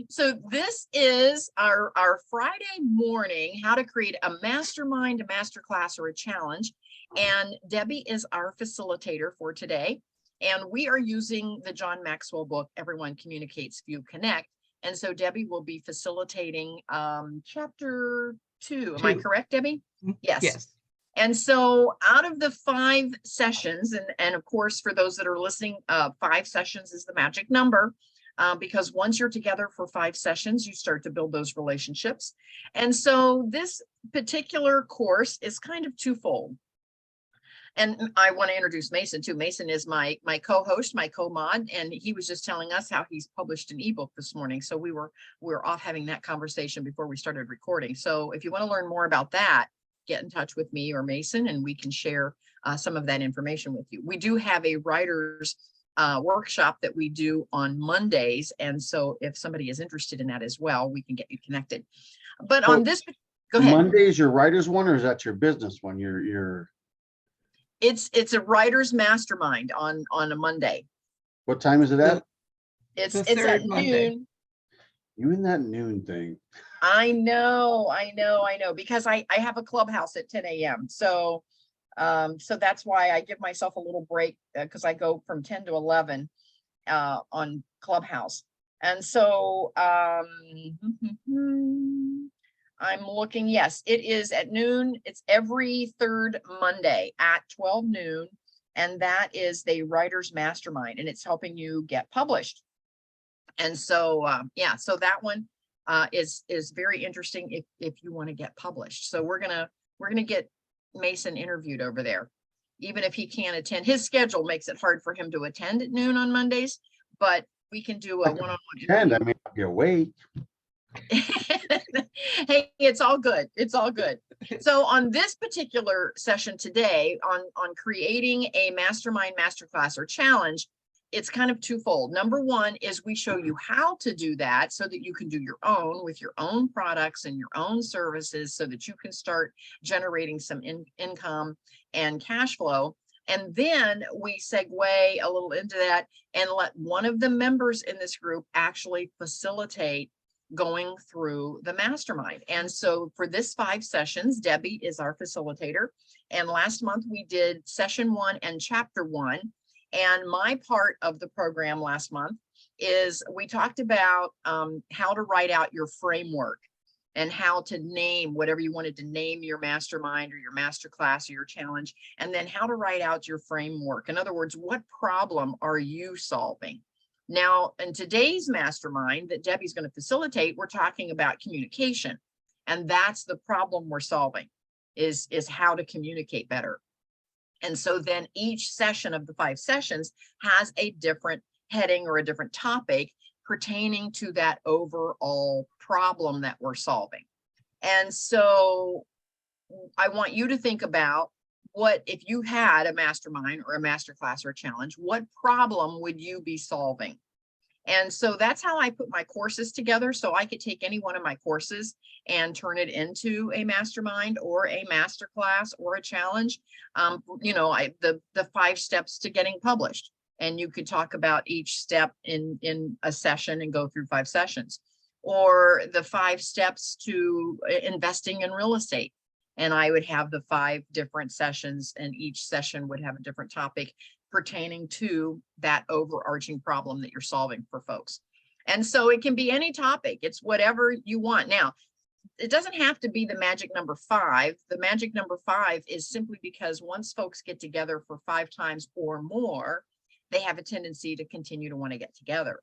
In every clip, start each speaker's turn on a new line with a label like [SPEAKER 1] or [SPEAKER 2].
[SPEAKER 1] So this is our Friday morning, how to create a mastermind, a masterclass, or a challenge. And Debbie is our facilitator for today. And we are using the John Maxwell book, Everyone Communicates, Few Connect. And so Debbie will be facilitating chapter 2. Am I correct, Debbie? Yes.
[SPEAKER 2] Yes.
[SPEAKER 1] And so out of the 5 sessions, and of course, for those that are listening, 5 sessions is the magic number. Because once you're together for 5 sessions, you start to build those relationships. And so this particular course is kind of twofold. And I want to introduce Mason too. Mason is my co-host, my co-mod, and he was just telling us how he's published an ebook this morning. So we were off having that conversation before we started recording. So if you want to learn more about that, get in touch with me or Mason, and we can share some of that information with you. We do have a writer's workshop that we do on Mondays. And so if somebody is interested in that as well, we can get you connected. But so on this, go ahead.
[SPEAKER 3] Monday's your writer's one, or is that your business one?
[SPEAKER 1] It's a writer's mastermind on a Monday.
[SPEAKER 3] What time is it at?
[SPEAKER 1] It's at
[SPEAKER 2] Monday.
[SPEAKER 1] noon.
[SPEAKER 3] You in that noon thing.
[SPEAKER 1] I know, because I have a clubhouse at 10 a.m. So that's why I give myself a little break, because I go from 10 to 11 on Clubhouse. And so I'm looking, yes, it is at noon. It's every 3rd Monday at 12 noon. And that is the Writer's Mastermind, and it's helping you get published. And so, yeah, so that one is very interesting if you want to get published. So we're gonna get Mason interviewed over there, even if he can't attend. His schedule makes it hard for him to attend at noon on Mondays, but we can do a one-on-one interview.
[SPEAKER 3] I mean, I'll be awake.
[SPEAKER 1] Hey, it's all good. It's all good. So on this particular session today on creating a mastermind, masterclass, or challenge, it's kind of twofold. Number one is we show you how to do that so that you can do your own with your own products and your own services so that you can start generating some income and cash flow. And then we segue a little into that and let one of the members in this group actually facilitate going through the mastermind. And so for this 5 sessions, Debbie is our facilitator. And last month we did session 1 and chapter 1. And my part of the program last month is we talked about how to write out your framework and how to name whatever you wanted to name your mastermind or your masterclass or your challenge, and then how to write out your framework. In other words, what problem are you solving? Now, in today's mastermind that Debbie's going to facilitate, we're talking about communication. And that's the problem we're solving, is how to communicate better. And so then each session of the 5 sessions has a different heading or a different topic pertaining to that overall problem that we're solving. And so I want you to think about, what if you had a mastermind or a masterclass or a challenge, what problem would you be solving? And so that's how I put my courses together. So I could take any one of my courses and turn it into a mastermind or a masterclass or a challenge. You know, the 5 steps to getting published. And you could talk about each step in a session and go through 5 sessions, or the 5 steps to investing in real estate. And I would have the 5 different sessions, and each session would have a different topic pertaining to that overarching problem that you're solving for folks. And so it can be any topic. It's whatever you want. Now, it doesn't have to be the magic number 5. The magic number 5 is simply because once folks get together for 5 times or more, they have a tendency to continue to want to get together.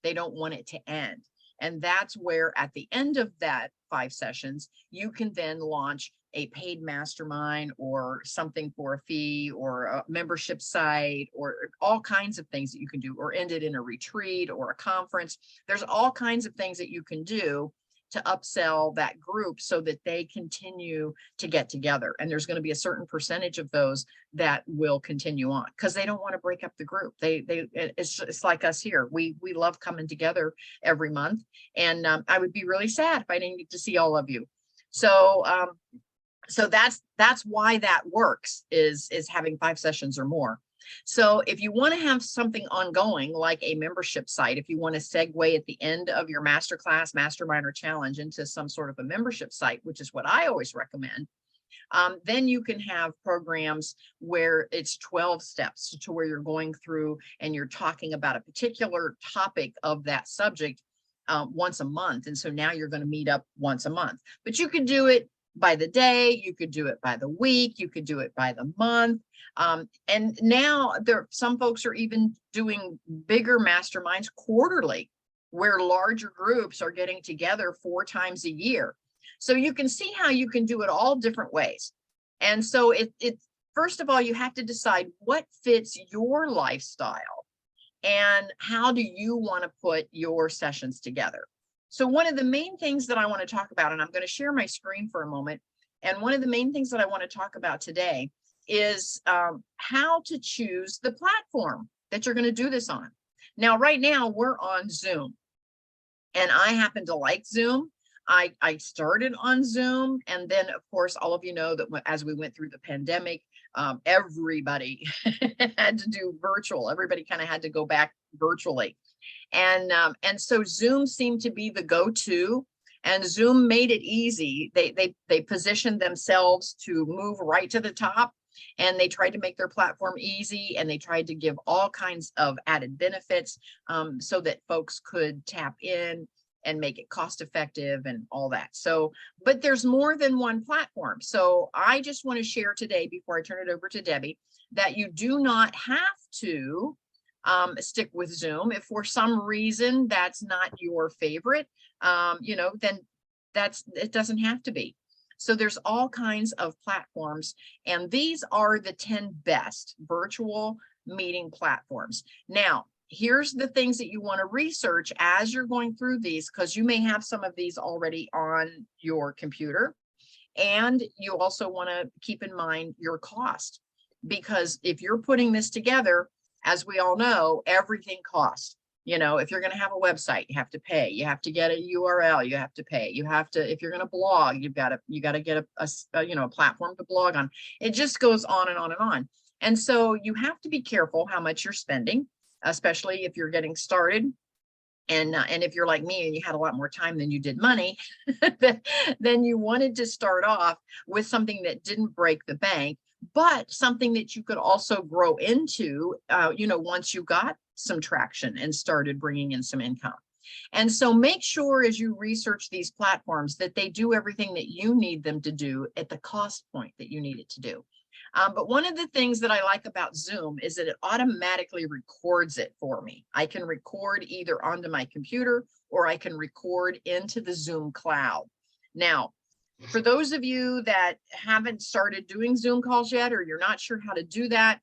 [SPEAKER 1] They don't want it to end. And that's where at the end of that 5 sessions, you can then launch a paid mastermind or something for a fee or a membership site or all kinds of things that you can do, or end it in a retreat or a conference. There's all kinds of things that you can do to upsell that group so that they continue to get together. And there's going to be a certain percentage of those that will continue on because they don't want to break up the group. It's like us here. We love coming together every month. And I would be really sad if I didn't get to see all of you. So that's why that works, is having 5 sessions or more. So if you want to have something ongoing, like a membership site, if you want to segue at the end of your masterclass, mastermind, or challenge into some sort of a membership site, which is what I always recommend, then you can have programs where it's 12 steps to where you're going through and you're talking about a particular topic of that subject once a month. And so now you're going to meet up once a month, but you could do it by the day, you could do it by the week, you could do it by the month. And now some folks are even doing bigger masterminds quarterly, where larger groups are getting together 4 times a year. So you can see how you can do it all different ways. And so first of all, you have to decide what fits your lifestyle and how do you want to put your sessions together. So one of the main things that I want to talk about, and I'm going to share my screen for a moment, and one of the main things that I want to talk about today is how to choose the platform that you're going to do this on. Now, right now we're on Zoom, and I happen to like Zoom. I started on Zoom, and then of course, all of you know that as we went through the pandemic, everybody had to do virtual. Everybody kind of had to go back virtually. And so Zoom seemed to be the go-to, and Zoom made it easy. They positioned themselves to move right to the top, and they tried to make their platform easy, and they tried to give all kinds of added benefits so that folks could tap in and make it cost effective and all that. So, but there's more than one platform. So I just want to share today, before I turn it over to Debbie, that you do not have to stick with Zoom. If for some reason that's not your favorite, then it doesn't have to be. So there's all kinds of platforms, and these are the 10 best virtual meeting platforms. Now, here's the things that you want to research as you're going through these, because you may have some of these already on your computer. And you also want to keep in mind your cost, because if you're putting this together, as we all know, everything costs. If you're going to have a website, you have to pay. You have to get a URL. You have to pay. You have to, if you're going to blog, you got to get a platform to blog on. It just goes on and on and on. And so you have to be careful how much you're spending, especially if you're getting started. And if you're like me and you had a lot more time than you did money, then you wanted to start off with something that didn't break the bank, but something that you could also grow into, once you got some traction and started bringing in some income. And so make sure as you research these platforms that they do everything that you need them to do at the cost point that you need it to do. But one of the things that I like about Zoom is that it automatically records it for me. I can record either onto my computer or I can record into the Zoom cloud. Now, for those of you that haven't started doing Zoom calls yet, or you're not sure how to do that,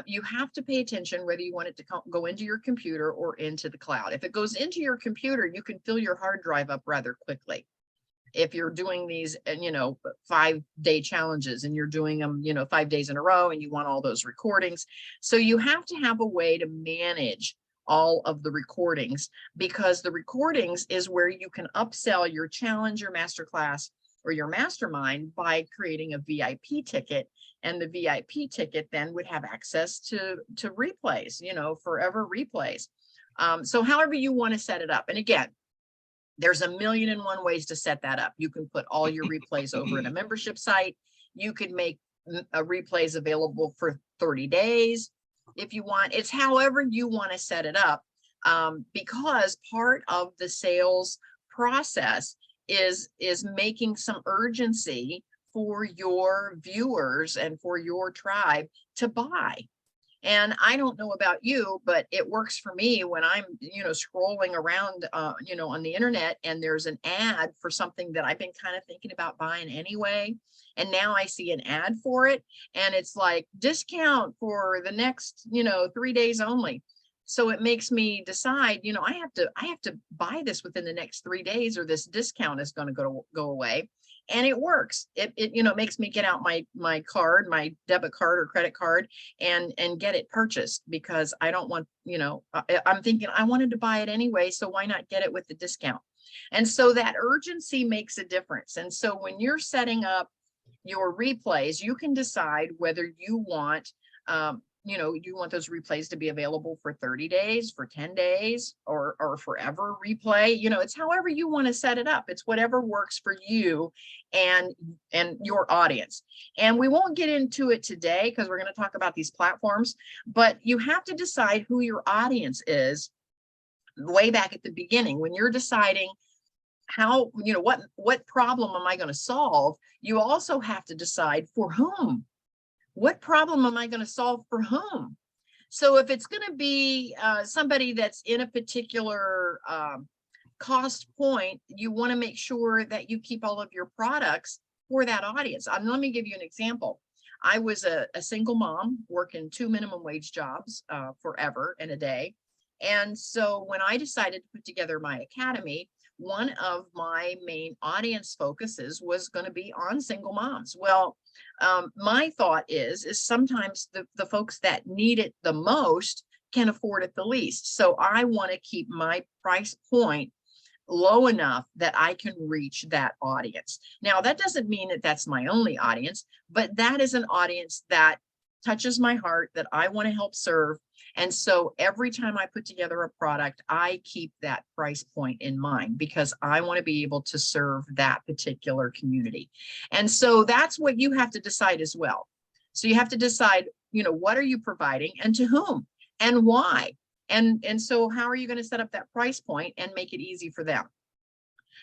[SPEAKER 1] you have to pay attention whether you want it to go into your computer or into the cloud. If it goes into your computer, you can fill your hard drive up rather quickly. If you're doing these, 5-day challenges and you're doing them, 5 days in a row, and you want all those recordings. So you have to have a way to manage all of the recordings, because the recordings is where you can upsell your challenge, your masterclass, or your mastermind by creating a VIP ticket. And the VIP ticket then would have access to replays, forever replays. So however you want to set it up. And again, there's 1,000,001 ways to set that up. You can put all your replays over in a membership site. You could make replays available for 30 days if you want. It's however you want to set it up, because part of the sales process is making some urgency for your viewers and for your tribe to buy. And I don't know about you, but it works for me when I'm, scrolling around, on the internet, and there's an ad for something that I've been kind of thinking about buying anyway. And now I see an ad for it, and it's like discount for the next, 3 days only. So it makes me decide, I have to buy this within the next 3 days, or this discount is going to go away. And it works. It makes me get out my card, my debit card or credit card, and get it purchased, because I don't want, I'm thinking I wanted to buy it anyway, so why not get it with the discount? And so that urgency makes a difference. And so when you're setting up your replays, you can decide whether you want you want those replays to be available for 30 days, for 10 days, or forever replay. It's however you want to set it up. It's whatever works for you and your audience. And we won't get into it today because we're going to talk about these platforms, but you have to decide who your audience is way back at the beginning when you're deciding how, what problem am I going to solve? You also have to decide for whom. What problem am I going to solve for whom? So if it's going to be somebody that's in a particular cost point, you want to make sure that you keep all of your products for that audience. Let me give you an example. I was a single mom working 2 minimum wage jobs forever and a day. And so when I decided to put together my academy, one of my main audience focuses was going to be on single moms. Well, my thought is sometimes the folks that need it the most can afford it the least. So I want to keep my price point low enough that I can reach that audience. Now, that doesn't mean that that's my only audience, but that is an audience that touches my heart, that I want to help serve. And so every time I put together a product, I keep that price point in mind because I want to be able to serve that particular community. And so that's what you have to decide as well. So you have to decide, what are you providing and to whom and why? And so how are you going to set up that price point and make it easy for them?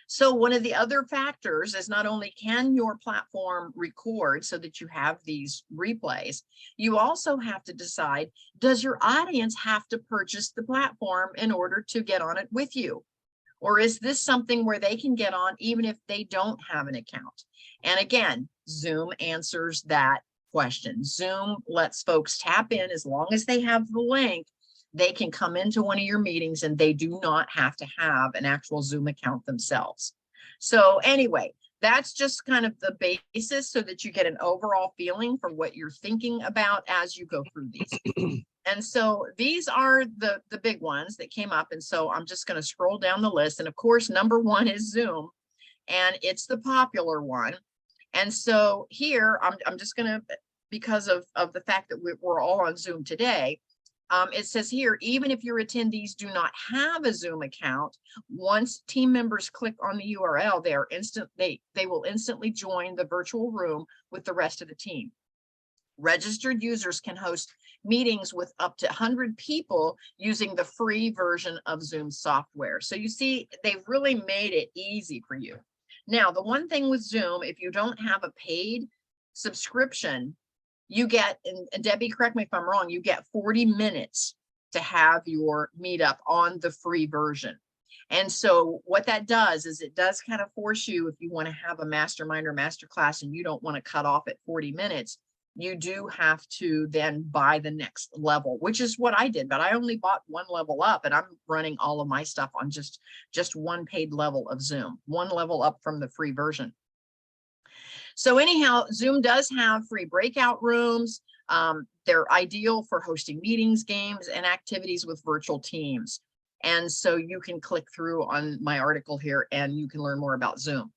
[SPEAKER 1] So one of the other factors is not only can your platform record so that you have these replays, you also have to decide, does your audience have to purchase the platform in order to get on it with you? Or is this something where they can get on even if they don't have an account? And again, Zoom answers that question. Zoom lets folks tap in as long as they have the link. They can come into one of your meetings and they do not have to have an actual Zoom account themselves. So anyway, that's just kind of the basis so that you get an overall feeling for what you're thinking about as you go through these. And so these are the big ones that came up. And so I'm just going to scroll down the list. And of course, number one is Zoom, and it's the popular one. And so here, I'm just going to, because of the fact that we're all on Zoom today, it says here, even if your attendees do not have a Zoom account, once team members click on the URL, they will instantly join the virtual room with the rest of the team. Registered users can host meetings with up to 100 people using the free version of Zoom software. So you see, they've really made it easy for you. Now, the one thing with Zoom, if you don't have a paid subscription, you get, and Debbie, correct me if I'm wrong, you get 40 minutes to have your meetup on the free version. And so what that does is it does kind of force you, if you want to have a mastermind or masterclass and you don't want to cut off at 40 minutes, you do have to then buy the next level, which is what I did, but I only bought one level up and I'm running all of my stuff on just one paid level of Zoom, one level up from the free version. So anyhow, Zoom does have free breakout rooms. They're ideal for hosting meetings, games, and activities with virtual teams. And so you can click through on my article here and you can learn more about Zoom.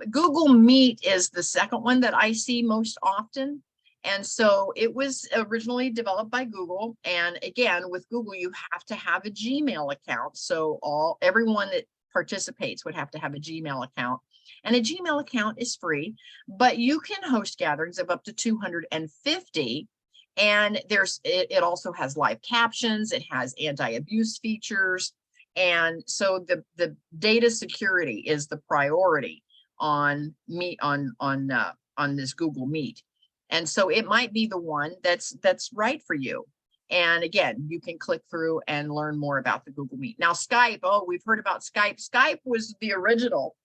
[SPEAKER 1] Google Meet is the second one that I see most often. And so it was originally developed by Google. And again, with Google, you have to have a Gmail account. So everyone that participates would have to have a Gmail account. And a Gmail account is free, but you can host gatherings of up to 250. And it also has live captions. It has anti-abuse features. And so the data security is the priority on this Google Meet. And so it might be the one that's right for you. And again, you can click through and learn more about the Google Meet. Now, Skype, we've heard about Skype. Skype was the original.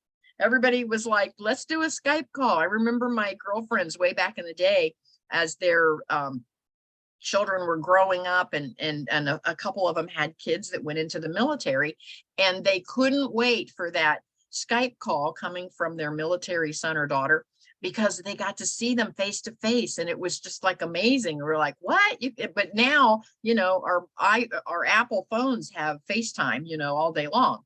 [SPEAKER 1] Everybody was like, let's do a Skype call. I remember my girlfriends way back in the day as their children were growing up and a couple of them had kids that went into the military and they couldn't wait for that Skype call coming from their military son or daughter because they got to see them face to face. And it was just like amazing. We're like, what? But now, our Apple phones have FaceTime, all day long.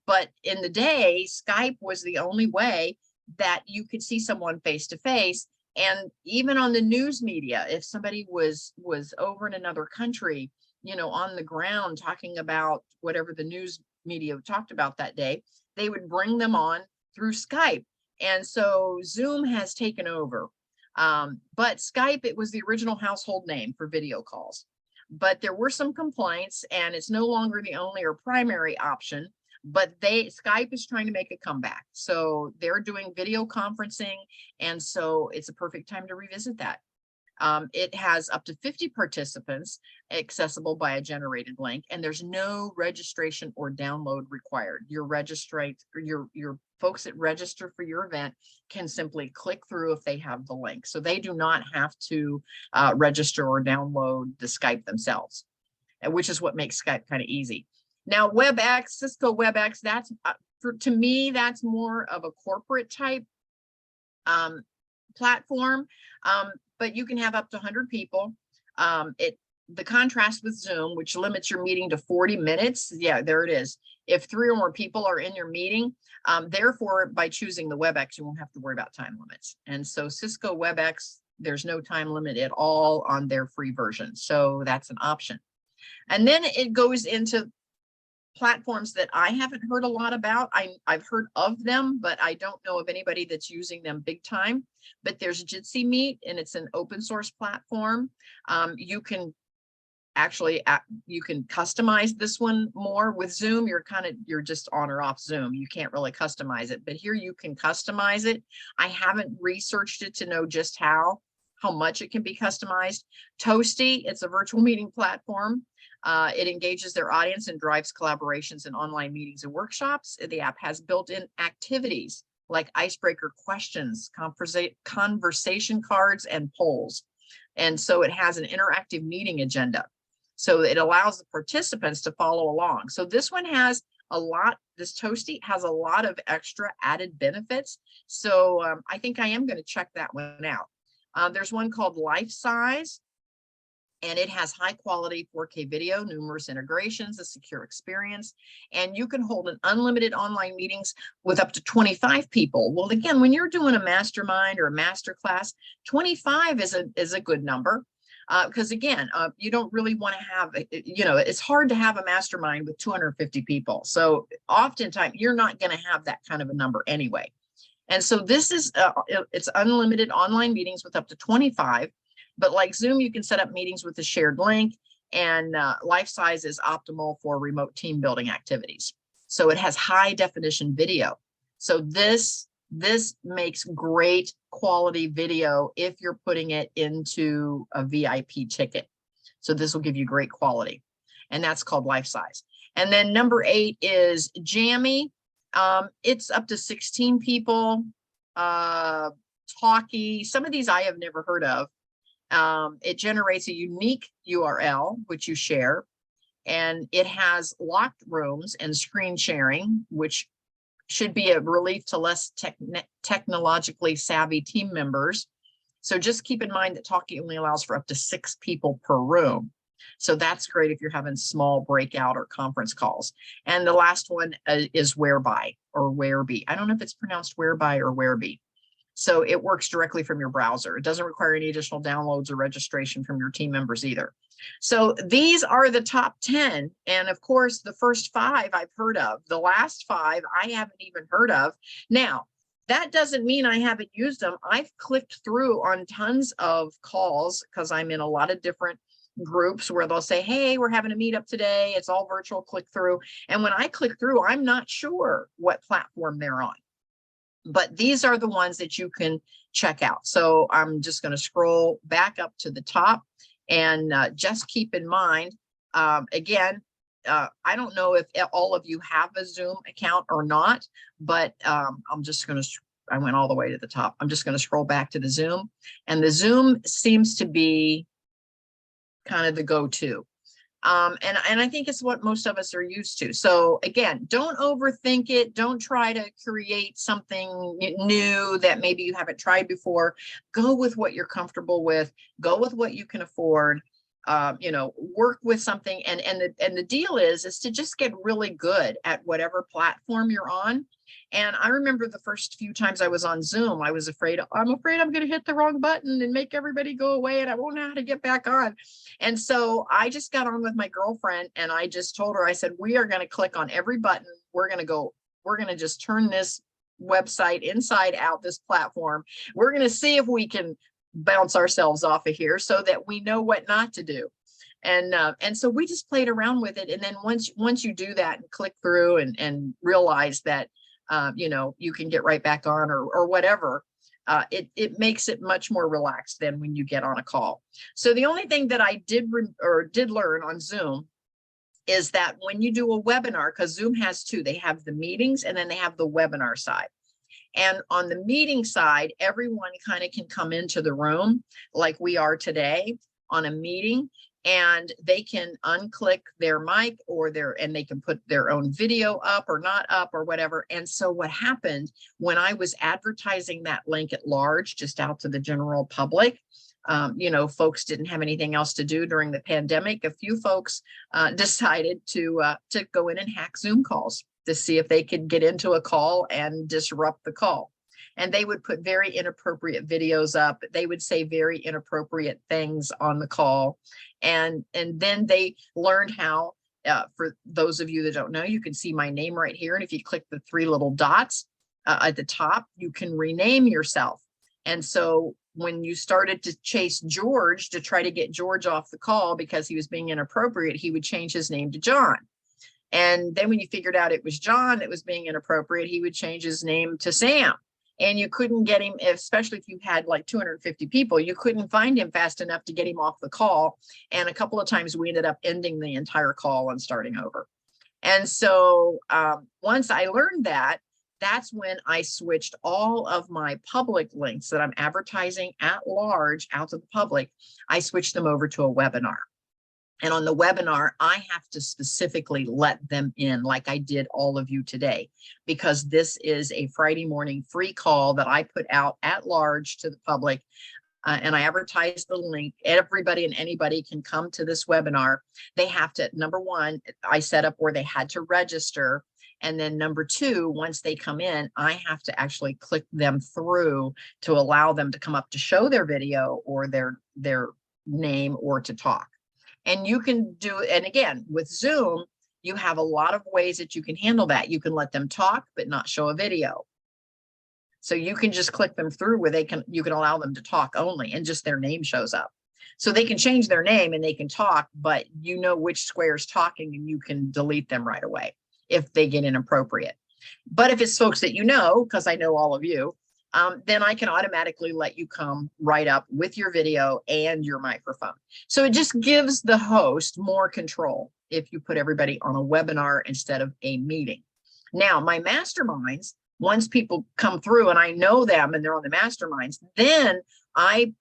[SPEAKER 1] But in the day, Skype was the only way that you could see someone face to face. And even on the news media, if somebody was over in another country, you know, on the ground talking about whatever the news media talked about that day, they would bring them on through Skype. And so Zoom has taken over. But Skype, it was the original household name for video calls. But there were some complaints, and it's no longer the only or primary option. But Skype is trying to make a comeback. So they're doing video conferencing. And so it's a perfect time to revisit that. It has up to 50 participants accessible by a generated link, and there's no registration or download required. Your folks that register for your event can simply click through if they have the link. So they do not have to register or download the Skype themselves, which is what makes Skype kind of easy. Now, WebEx, Cisco WebEx, that's to me, that's more of a corporate type platform. But you can have up to 100 people. The contrast with Zoom, which limits your meeting to 40 minutes. Yeah, there it is. If 3 or more people are in your meeting, therefore, by choosing the WebEx, you won't have to worry about time limits. And so Cisco WebEx, there's no time limit at all on their free version. So that's an option. And then it goes into platforms that I haven't heard a lot about. I've heard of them, but I don't know of anybody that's using them big time. But there's Jitsi Meet, and it's an open source platform. You can actually you can customize this one more. With Zoom, you're just on or off Zoom. You can't really customize it, but here you can customize it. I haven't researched it to know just how much it can be customized. Toasty, it's a virtual meeting platform. It engages their audience and drives collaborations in online meetings and workshops. The app has built-in activities like icebreaker questions, conversation cards, and polls. And so it has an interactive meeting agenda. So it allows the participants to follow along. So this one has this Toasty has a lot of extra added benefits. So I think I am going to check that one out. There's one called Life Size, and it has high quality 4K video, numerous integrations, a secure experience, and you can hold an unlimited online meetings with up to 25 people. Well, again, when you're doing a mastermind or a masterclass, 25 is a good number. Because again, you don't really want to have, it's hard to have a mastermind with 250 people. So oftentimes you're not going to have that kind of a number anyway. And so this is, it's unlimited online meetings with up to 25. But like Zoom, you can set up meetings with a shared link, and Life Size is optimal for remote team building activities. So it has high definition video. So this makes great quality video if you're putting it into a VIP ticket. So this will give you great quality, and that's called Life Size. And then number 8 is Jammy. It's up to 16 people. Talkie. Some of these I have never heard of. It generates a unique URL, which you share, and it has locked rooms and screen sharing, which should be a relief to less technologically savvy team members. So just keep in mind that Talkie only allows for up to 6 people per room. So that's great if you're having small breakout or conference calls. And the last one is Whereby or Whereby. I don't know if it's pronounced Whereby or Whereby. So it works directly from your browser. It doesn't require any additional downloads or registration from your team members either. So these are the top 10. And of course, the first 5 I've heard of. The last 5 I haven't even heard of. Now, that doesn't mean I haven't used them. I've clicked through on tons of calls because I'm in a lot of different groups where they'll say, hey, we're having a meetup today. It's all virtual, click through. And when I click through, I'm not sure what platform they're on. But these are the ones that you can check out. So I'm just going to scroll back up to the top, and just keep in mind, again, I don't know if all of you have a Zoom account or not, but I'm just going to, I went all the way to the top. I'm just going to scroll back to the Zoom, and the Zoom seems to be kind of the go-to. And I think it's what most of us are used to. So again, don't overthink it. Don't try to create something new that maybe you haven't tried before. Go with what you're comfortable with. Go with what you can afford. you know, work with something. And the deal is to just get really good at whatever platform you're on. And I remember the first few times I was on Zoom, I was afraid, I'm going to hit the wrong button and make everybody go away and I won't know how to get back on. And so I just got on with my girlfriend and I just told her, I said, we are going to click on every button. We're going to just turn this website inside out, this platform. We're going to see if we can bounce ourselves off of here so that we know what not to do. And so we just played around with it. And then once you do that and click through and realize that, you know, you can get right back on or whatever, it makes it much more relaxed than when you get on a call. So the only thing that I did learn on Zoom is that when you do a webinar, because Zoom has two, they have the meetings and then they have the webinar side. And on the meeting side, everyone kind of can come into the room like we are today on a meeting, and they can unclick their mic and they can put their own video up or not up or whatever. And so what happened when I was advertising that link at large, just out to the general public, you know, folks didn't have anything else to do during the pandemic. A few folks decided to go in and hack Zoom calls to see if they could get into a call and disrupt the call. And they would put very inappropriate videos up. They would say very inappropriate things on the call. And then they learned how, for those of you that don't know, you can see my name right here. And if you click the three little dots at the top, you can rename yourself. And so when you started to chase George to try to get George off the call because he was being inappropriate, he would change his name to John. And then when you figured out it was John that was being inappropriate, he would change his name to Sam. And you couldn't get him, especially if you had like 250 people, you couldn't find him fast enough to get him off the call. And a couple of times we ended up ending the entire call and starting over. And so once I learned that, that's when I switched all of my public links that I'm advertising at large out to the public. I switched them over to a webinar. And on the webinar, I have to specifically let them in like I did all of you today, because this is a Friday morning free call that I put out at large to the public. And I advertise the link. Everybody and anybody can come to this webinar. They have to, number one, I set up where they had to register. And then number two, once they come in, I have to actually click them through to allow them to come up to show their video or their name or to talk. And you can do, and again, with Zoom, you have a lot of ways that you can handle that. You can let them talk, but not show a video. So you can just click them through where you can allow them to talk only and just their name shows up. So they can change their name and they can talk, but you know which square is talking and you can delete them right away if they get inappropriate. But if it's folks that you know, because I know all of you, then I can automatically let you come right up with your video and your microphone. So it just gives the host more control if you put everybody on a webinar instead of a meeting. Now, my masterminds, once people come through and I know them and they're on the masterminds, then I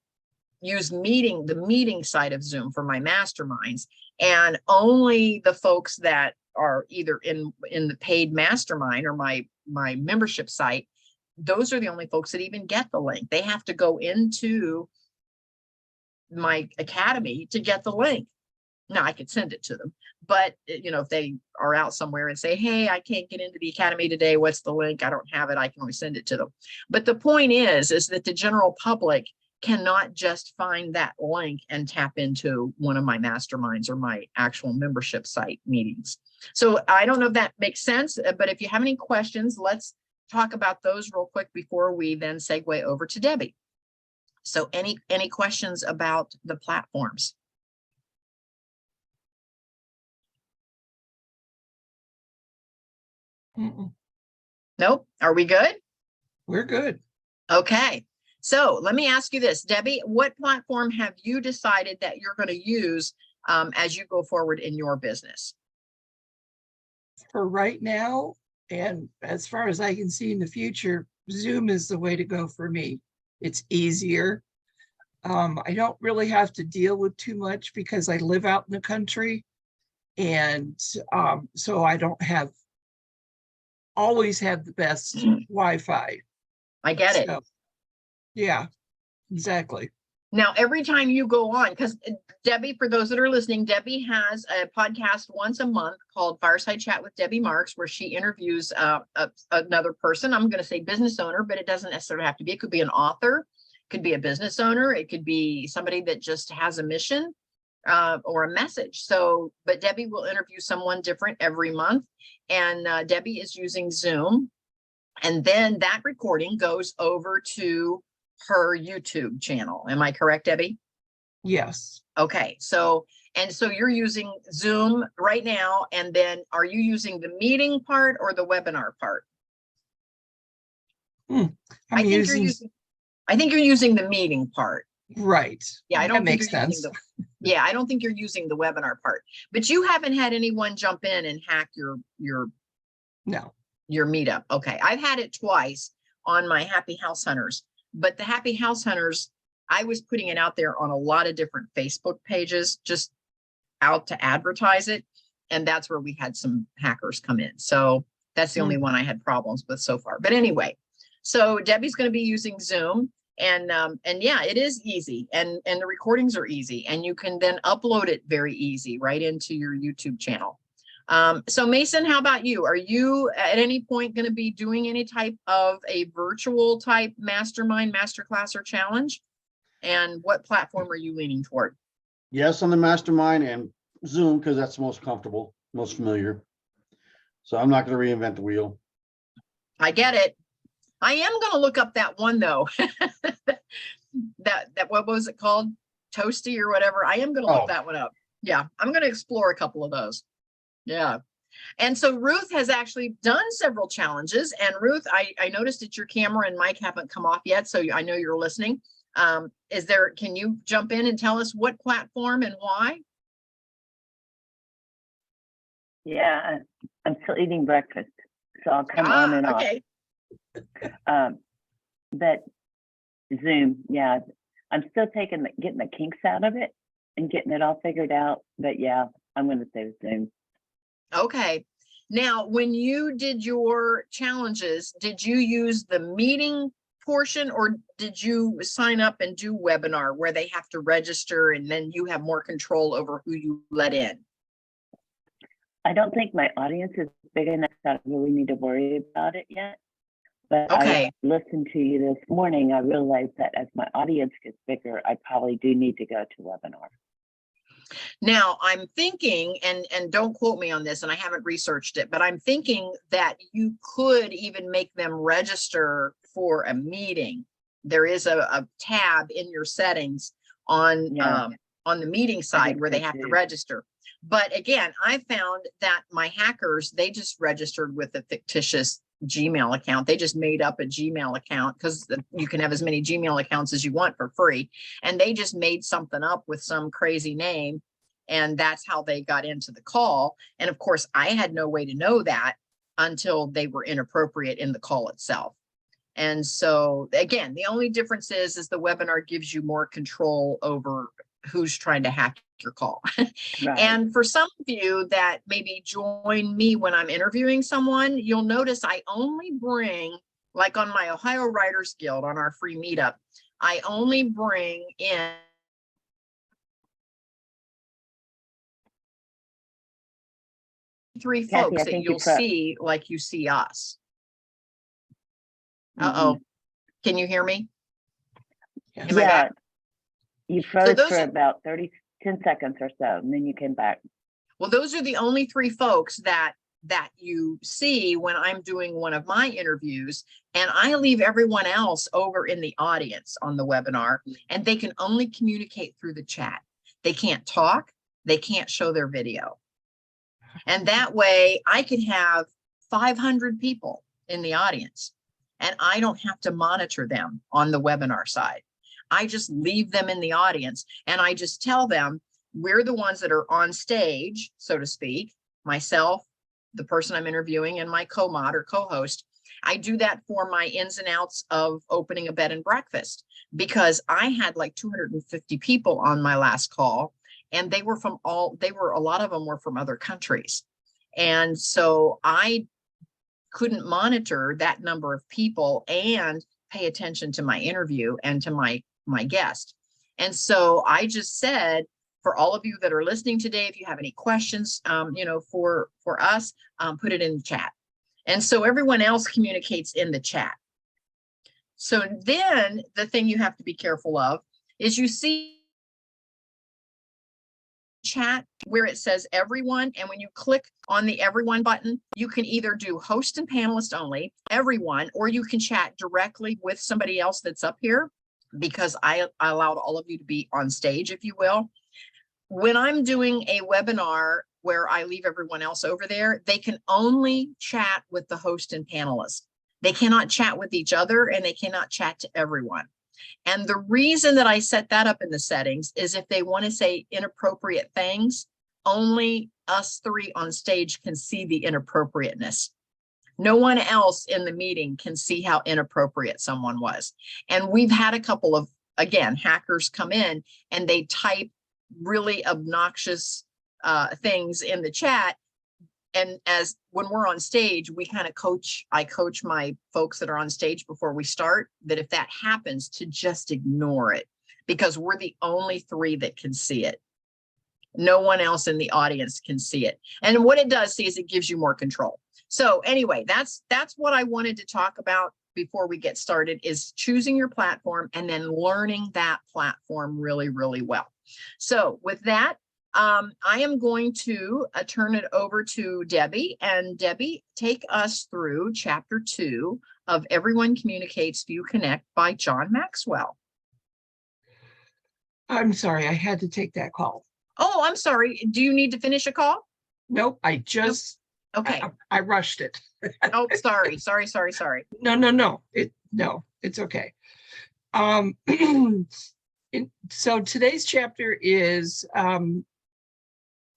[SPEAKER 1] use the meeting side of Zoom for my masterminds, and only the folks that are either in the paid mastermind or my membership site, those are the only folks that even get the link. They have to go into my academy to get the link. Now I could send it to them, but you know, if they are out somewhere and say, hey, I can't get into the academy today, what's the link? I don't have it. I can only send it to them. But the point is that the general public cannot just find that link and tap into one of my masterminds or my actual membership site meetings. So I don't know if that makes sense, but if you have any questions, let's talk about those real quick before we then segue over to Debbie. So any questions about the platforms? Nope. Are we good?
[SPEAKER 2] We're good.
[SPEAKER 1] Okay. So let me ask you this, Debbie, what platform have you decided that you're going to use as you go forward in your business?
[SPEAKER 2] For right now, and as far as I can see in the future, Zoom is the way to go for me. It's easier. I don't really have to deal with too much because I live out in the country. And so I don't always have the best Wi-Fi.
[SPEAKER 1] I get it.
[SPEAKER 2] So, yeah, exactly.
[SPEAKER 1] Now, every time you go on, because Debbie, for those that are listening, Debbie has a podcast once a month called Fireside Chat with Debbie Marks, where she interviews another person. I'm going to say business owner, but it doesn't necessarily have to be. It could be an author, could be a business owner. It could be somebody that just has a mission or a message. So, but Debbie will interview someone different every month. And Debbie is using Zoom. And then that recording goes over to her YouTube channel. Am I correct, Debbie?
[SPEAKER 2] Yes.
[SPEAKER 1] Okay, so you're using Zoom right now, and then are you using the meeting part or the webinar part? I think you're using the meeting part.
[SPEAKER 2] Right.
[SPEAKER 1] Yeah, I don't
[SPEAKER 2] That
[SPEAKER 1] think
[SPEAKER 2] makes
[SPEAKER 1] you're using
[SPEAKER 2] sense.
[SPEAKER 1] yeah, I don't think you're using the webinar part. But you haven't had anyone jump in and hack your
[SPEAKER 2] No.
[SPEAKER 1] meetup. Okay, I've had it twice on my Happy House Hunters, but the Happy House Hunters, I was putting it out there on a lot of different Facebook pages, just out to advertise it. And that's where we had some hackers come in. So that's the only one I had problems with so far. But anyway, so Debbie's going to be using Zoom, and yeah, it is easy, and the recordings are easy, and you can then upload it very easy right into your YouTube channel. So Mason, how about you? Are you at any point going to be doing any type of a virtual type mastermind, masterclass, or challenge? And what platform are you leaning toward?
[SPEAKER 3] Yes, on the Mastermind and Zoom, because that's most comfortable, most familiar. So I'm not going to reinvent the wheel.
[SPEAKER 1] I get it. I am going to look up that one though. that what was it called? Toasty or whatever. I am going to look that one up. Yeah, I'm going to explore a couple of those. Yeah. And so Ruth has actually done several challenges. And Ruth, I noticed that your camera and mic haven't come off yet, so I know you're listening. Can you jump in and tell us what platform and why?
[SPEAKER 4] Yeah, I'm still eating breakfast, so I'll come on and
[SPEAKER 1] okay.
[SPEAKER 4] off. But Zoom, yeah, I'm still getting the kinks out of it and getting it all figured out. But yeah, I'm going to say Zoom.
[SPEAKER 1] Okay. Now, when you did your challenges, did you use the meeting portion, or did you sign up and do webinar where they have to register and then you have more control over who you let in?
[SPEAKER 4] I don't think my audience is big enough that I really need to worry about it yet. But
[SPEAKER 1] Okay.
[SPEAKER 4] I listened to you this morning. I realized that as my audience gets bigger, I probably do need to go to webinar.
[SPEAKER 1] Now I'm thinking, and don't quote me on this, and I haven't researched it, but I'm thinking that you could even make them register for a meeting. There is a tab in your settings on the meeting side where they have to register. But again, I found that my hackers, they just registered with a fictitious Gmail account. They just made up a Gmail account, because you can have as many Gmail accounts as you want for free. And they just made something up with some crazy name. And that's how they got into the call. And of course, I had no way to know that until they were inappropriate in the call itself. And so again, the only difference is the webinar gives you more control over who's trying to hack your call.
[SPEAKER 4] Right.
[SPEAKER 1] And for some of you that maybe join me when I'm interviewing someone, you'll notice I only bring, like on my Ohio Writers Guild on our free meetup, I only bring in three
[SPEAKER 4] Kathy,
[SPEAKER 1] folks that you'll see like you see us. Uh-oh. Can you hear me?
[SPEAKER 2] Yes.
[SPEAKER 1] Am I back?
[SPEAKER 4] You froze
[SPEAKER 1] those
[SPEAKER 4] for
[SPEAKER 1] are-
[SPEAKER 4] about 10 seconds or so, and then you came back.
[SPEAKER 1] Well, those are the only three folks that you see when I'm doing one of my interviews, and I leave everyone else over in the audience on the webinar, and they can only communicate through the chat. They can't talk, they can't show their video. And that way I could have 500 people in the audience, and I don't have to monitor them on the webinar side. I just leave them in the audience, and I just tell them we're the ones that are on stage, so to speak, myself, the person I'm interviewing, and my co-mod or co-host. I do that for my ins and outs of opening a bed and breakfast, because I had like 250 people on my last call, and they were a lot of them were from other countries. And so I couldn't monitor that number of people and pay attention to my interview and to my guest. And so I just said, for all of you that are listening today, if you have any questions, for us, put it in the chat. And so everyone else communicates in the chat. So then the thing you have to be careful of is you see chat where it says everyone, and when you click on the everyone button, you can either do host and panelist only, everyone, or you can chat directly with somebody else that's up here, because I allowed all of you to be on stage, if you will. When I'm doing a webinar where I leave everyone else over there, they can only chat with the host and panelist. They cannot chat with each other, and they cannot chat to everyone. And the reason that I set that up in the settings is if they want to say inappropriate things, only us three on stage can see the inappropriateness. No one else in the meeting can see how inappropriate someone was. And we've had a couple of, again, hackers come in and they type really obnoxious things in the chat. And as when we're on stage, we kind of I coach my folks that are on stage before we start, that if that happens, to just ignore it, because we're the only three that can see it. No one else in the audience can see it. And what it does see is it gives you more control. So anyway, that's what I wanted to talk about before we get started, is choosing your platform and then learning that platform really, really well. So with that, I am going to turn it over to Debbie, and Debbie, take us through chapter 2 of Everyone Communicates, Few Connect by John Maxwell.
[SPEAKER 2] I'm sorry, I had to take that call.
[SPEAKER 1] Oh, I'm sorry. Do you need to finish a call?
[SPEAKER 2] Nope, I just,
[SPEAKER 1] Okay.
[SPEAKER 2] I rushed it.
[SPEAKER 1] Oh, sorry.
[SPEAKER 2] No, it's okay. So today's chapter is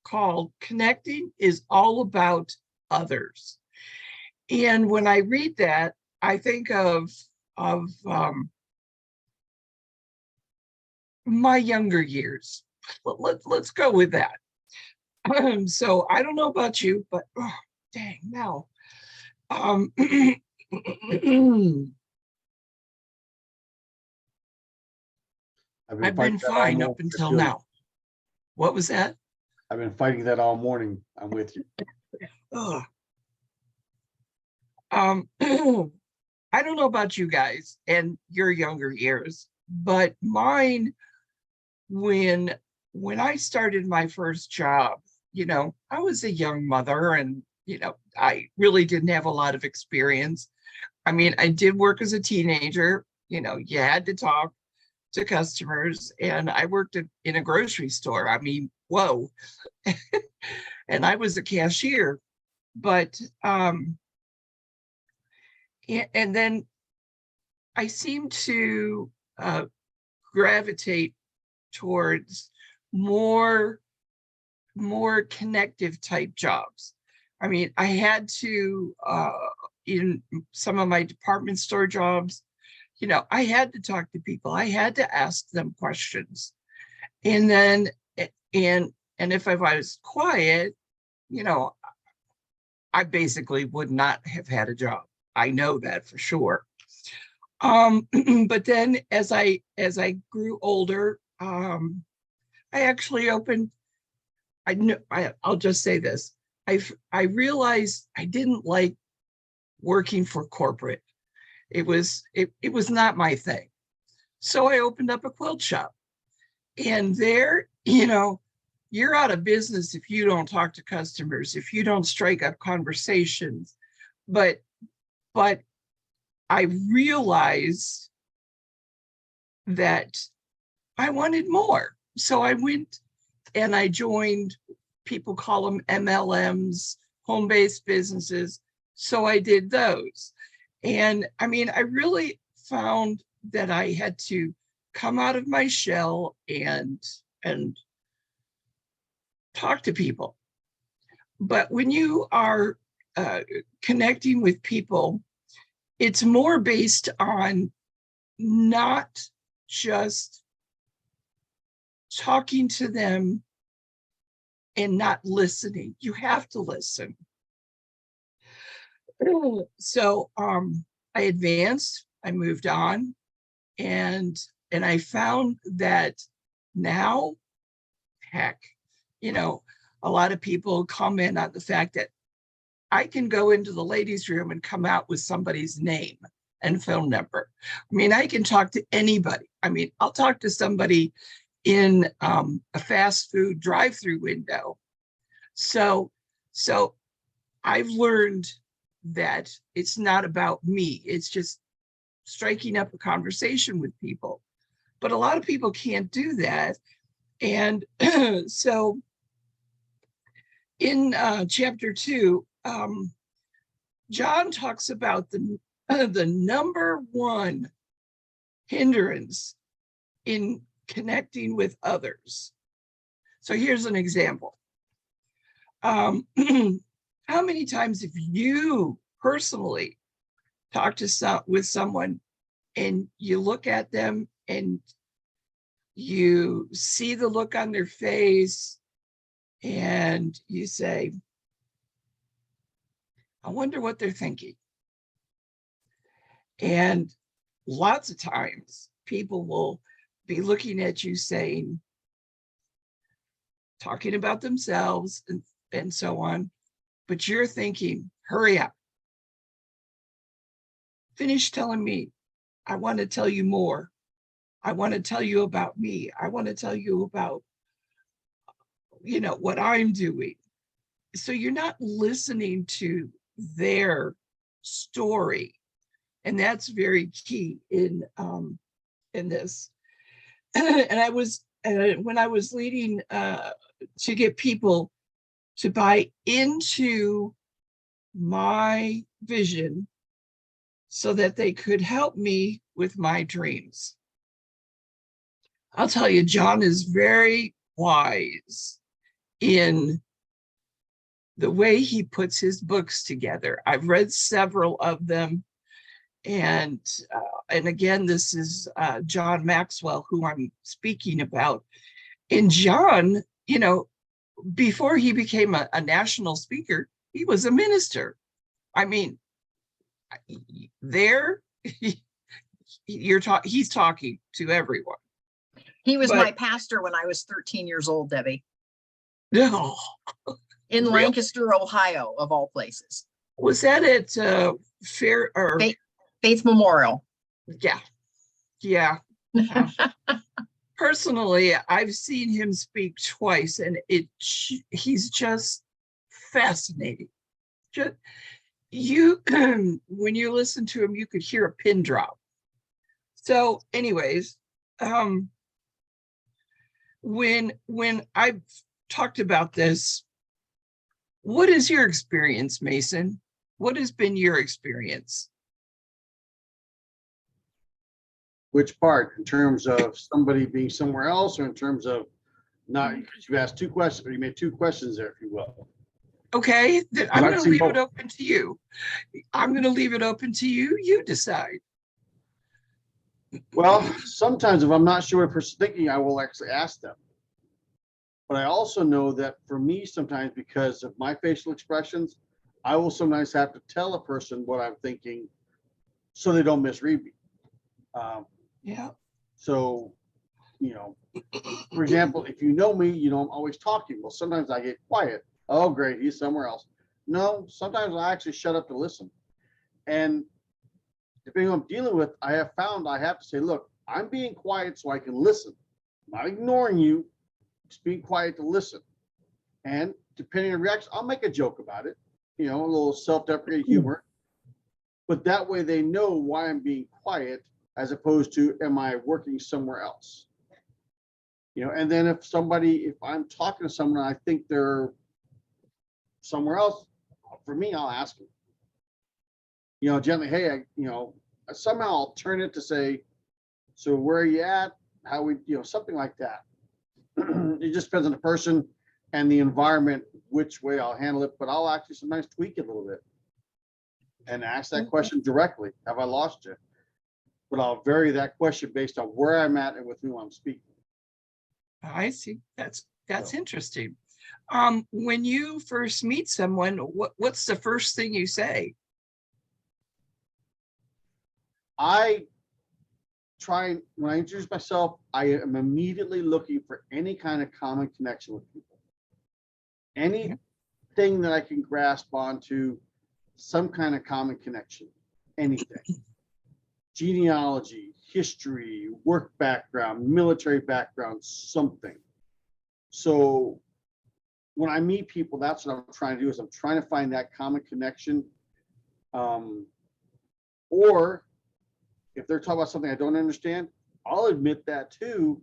[SPEAKER 2] called Connecting is All About Others. And when I read that, I think of my younger years. Let's go with that. So I don't know about you, but oh, dang, no. I've been fine up until now. What was that?
[SPEAKER 3] I've been fighting that all morning. I'm with you.
[SPEAKER 2] I don't know about you guys and your younger years, but mine, when I started my first job, I was a young mother, and I really didn't have a lot of experience. I mean, I did work as a teenager. You had to talk to customers, and I worked in a grocery store. I mean, whoa. And I was a cashier, but and then I seemed to gravitate towards more connective type jobs. I mean, I had to in some of my department store jobs, I had to talk to people. I had to ask them questions. And then, and if I was quiet, I basically would not have had a job. I know that for sure. But then as I grew older, I actually opened, I'll just say this. I realized I didn't like working for corporate. It was not my thing. So I opened up a quilt shop, and there, you're out of business if you don't talk to customers, if you don't strike up conversations. But I realized that I wanted more. So I went and I joined, people call them MLMs, home-based businesses. So I did those. And I mean, I really found that I had to come out of my shell and talk to people. But when you are connecting with people, it's more based on not just talking to them and not listening. You have to listen. So I advanced, I moved on, and I found that Now, heck, you know, a lot of people comment on the fact that I can go into the ladies' room and come out with somebody's name and phone number. I mean, I can talk to anybody. I mean, I'll talk to somebody in a fast food drive-through window. So I've learned that it's not about me. It's just striking up a conversation with people. But a lot of people can't do that. And so in chapter 2, John talks about the number one hindrance in connecting with others. So here's an example. How many times have you personally talked with someone and you look at them and you see the look on their face and you say, I wonder what they're thinking? And lots of times people will be looking at you saying, talking about themselves and so on, but you're thinking, hurry up. Finish telling me. I want to tell you more. I want to tell you about me. I want to tell you about, you know, what I'm doing. So you're not listening to their story. And that's very key in this. And I was, when I was leading to get people to buy into my vision so that they could help me with my dreams. I'll tell you, John is very wise in the way he puts his books together. I've read several of them. And again, this is John Maxwell, who I'm speaking about. And John, you know, before he became a national speaker, he was a minister. I mean, there, he's talking to everyone.
[SPEAKER 1] He was my pastor when I was 13 years old, Debbie.
[SPEAKER 2] No.
[SPEAKER 1] In Lancaster, Ohio, of all places.
[SPEAKER 2] Was that at Fair or
[SPEAKER 1] Faith Memorial?
[SPEAKER 2] Yeah. Personally, I've seen him speak twice, and he's just fascinating. Just when you listen to him, you could hear a pin drop. So, anyways, when I've talked about this, what is your experience, Mason? What has been your experience?
[SPEAKER 3] Which part, in terms of somebody being somewhere else, or in terms of not, because you asked two questions, or you made two questions there, if you will.
[SPEAKER 2] Okay, then I'm going to leave
[SPEAKER 3] both.
[SPEAKER 2] it open to you. I'm going to leave it open to you. You decide.
[SPEAKER 3] Well, sometimes if I'm not sure what a person's thinking, I will actually ask them. But I also know that for me, sometimes because of my facial expressions, I will sometimes have to tell a person what I'm thinking so they don't misread me.
[SPEAKER 2] Yeah.
[SPEAKER 3] So, you know, for example, if you know me, you know, I'm always talking. Well, sometimes I get quiet. Oh, great, he's somewhere else. No, sometimes I actually shut up to listen. And depending on what I'm dealing with, I have found I have to say, look, I'm being quiet so I can listen. I'm not ignoring you, just being quiet to listen. And depending on reaction, I'll make a joke about it, you know, a little self-deprecating humor. But that way they know why I'm being quiet, as opposed to, am I working somewhere else? You know, and then if I'm talking to someone, I think they're somewhere else, for me, I'll ask them, you know, gently, hey, somehow I'll turn it to say, so where are you at? How we, you know, something like that. It just depends on the person and the environment, which way I'll handle it, but I'll actually sometimes tweak it a little bit and ask that question directly. Have I lost you? But I'll vary that question based on where I'm at and with whom I'm speaking.
[SPEAKER 2] I see. That's interesting. When you first meet someone, what's the first thing you say?
[SPEAKER 3] I when I introduce myself, I am immediately looking for any kind of common connection with people. Anything that I can grasp onto, some kind of common connection, anything. Genealogy, history, work background, military background, something. So when I meet people, that's what I'm trying to do, is I'm trying to find that common connection. Or if they're talking about something I don't understand, I'll admit that too.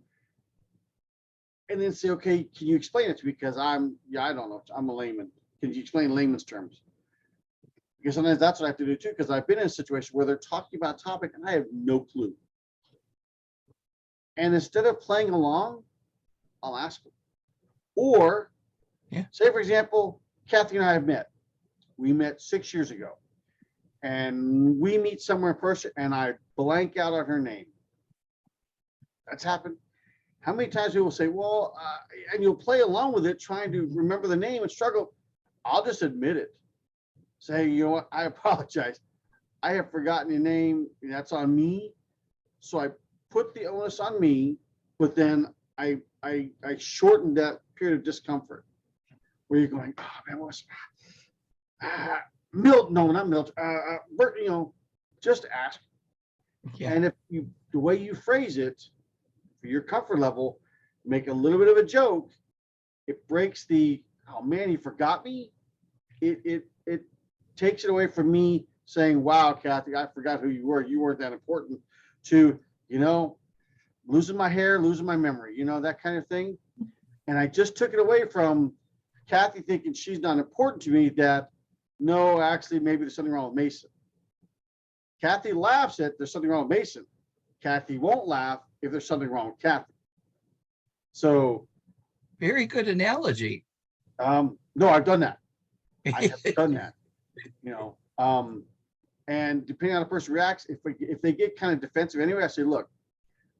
[SPEAKER 3] And then say, okay, can you explain it to me? Because I don't know. I'm a layman. Can you explain layman's terms? Because sometimes that's what I have to do too, because I've been in a situation where they're talking about a topic and I have no clue. And instead of playing along, I'll ask them. Or say, for example, Kathy and I have met. We met 6 years ago. And we meet somewhere in person and I blank out on her name. That's happened. How many times people say, well, and you'll play along with it, trying to remember the name and struggle. I'll just admit it. Say, you know what, I apologize. I have forgotten your name. That's on me. So I put the onus on me, but then I shortened that period of discomfort where you're going, oh man, what's Milt? No, not Milt. Bert, just ask.
[SPEAKER 2] Yeah.
[SPEAKER 3] And if the way you phrase it for your comfort level, make a little bit of a joke, it breaks the, oh man, he forgot me. It takes it away from me saying, wow, Kathy, I forgot who you were. You weren't that important, to, losing my hair, losing my memory, that kind of thing. And I just took it away from Kathy thinking she's not important to me, that no, actually, maybe there's something wrong with Mason. Kathy laughs at there's something wrong with Mason. Kathy won't laugh if there's something wrong with Kathy. So.
[SPEAKER 2] Very good analogy.
[SPEAKER 3] No, I've done that. I have done that, and depending on how the person reacts, if they get kind of defensive anyway, I say, look,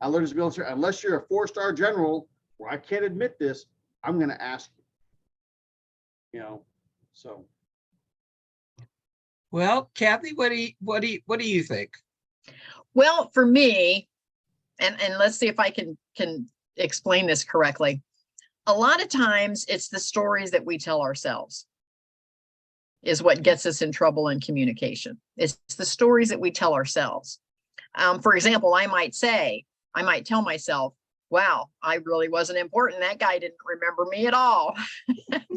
[SPEAKER 3] I learned as a military, unless you're a 4-star general where I can't admit this, I'm going to ask you, so.
[SPEAKER 2] Well, Kathy, what do you think?
[SPEAKER 1] Well, for me, and let's see if I can explain this correctly. A lot of times it's the stories that we tell ourselves is what gets us in trouble in communication. It's the stories that we tell ourselves. For example, I might tell myself, wow, I really wasn't important. That guy didn't remember me at all.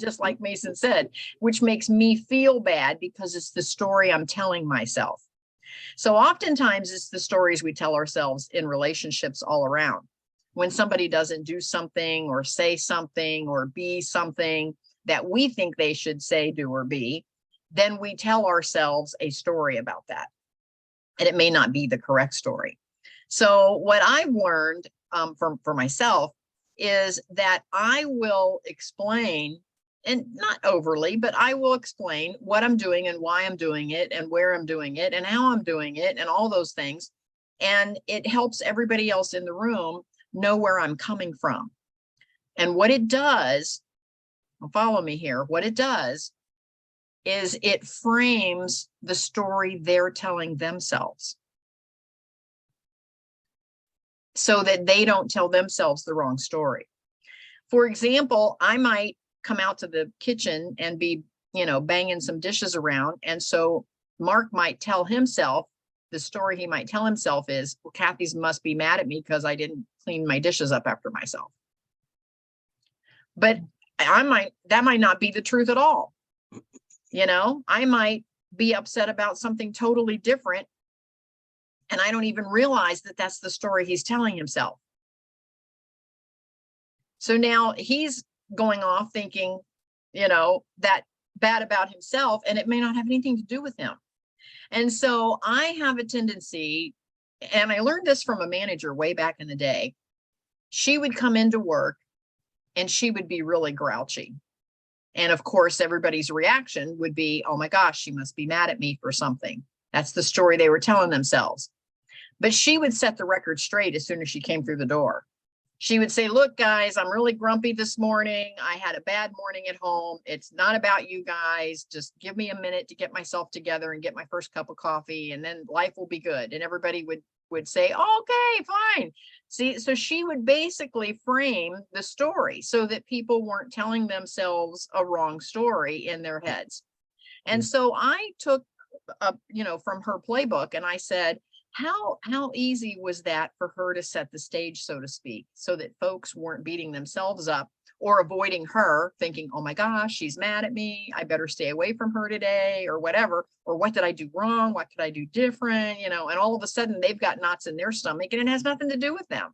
[SPEAKER 1] Just like Mason said, which makes me feel bad because it's the story I'm telling myself. So oftentimes it's the stories we tell ourselves in relationships all around. When somebody doesn't do something or say something or be something that we think they should say, do, or be, then we tell ourselves a story about that. And it may not be the correct story. So what I've learned for myself is that I will explain, and not overly, but I will explain what I'm doing and why I'm doing it and where I'm doing it and how I'm doing it and all those things. And it helps everybody else in the room know where I'm coming from. And what it does, follow me here, what it does is it frames the story they're telling themselves so that they don't tell themselves the wrong story. For example, I might come out to the kitchen and be, banging some dishes around. And so Mark might tell himself, the story he might tell himself is, well, Kathy's must be mad at me because I didn't clean my dishes up after myself. But that might not be the truth at all. I might be upset about something totally different. And I don't even realize that that's the story he's telling himself. So now he's going off thinking, that bad about himself, and it may not have anything to do with him. And so I have a tendency, and I learned this from a manager way back in the day. She would come into work and she would be really grouchy. And of course, everybody's reaction would be, oh my gosh, she must be mad at me for something. That's the story they were telling themselves. But she would set the record straight as soon as she came through the door. She would say, look, guys, I'm really grumpy this morning. I had a bad morning at home. It's not about you guys. Just give me a minute to get myself together and get my first cup of coffee, and then life will be good. And everybody would would say, okay, fine. See, so she would basically frame the story so that people weren't telling themselves a wrong story in their heads. And so I took from her playbook, and I said, how easy was that for her to set the stage, so to speak, so that folks weren't beating themselves up or avoiding her, thinking, oh my gosh, she's mad at me, I better stay away from her today, or whatever, or what did I do wrong? What could I do different? And all of a sudden they've got knots in their stomach and it has nothing to do with them.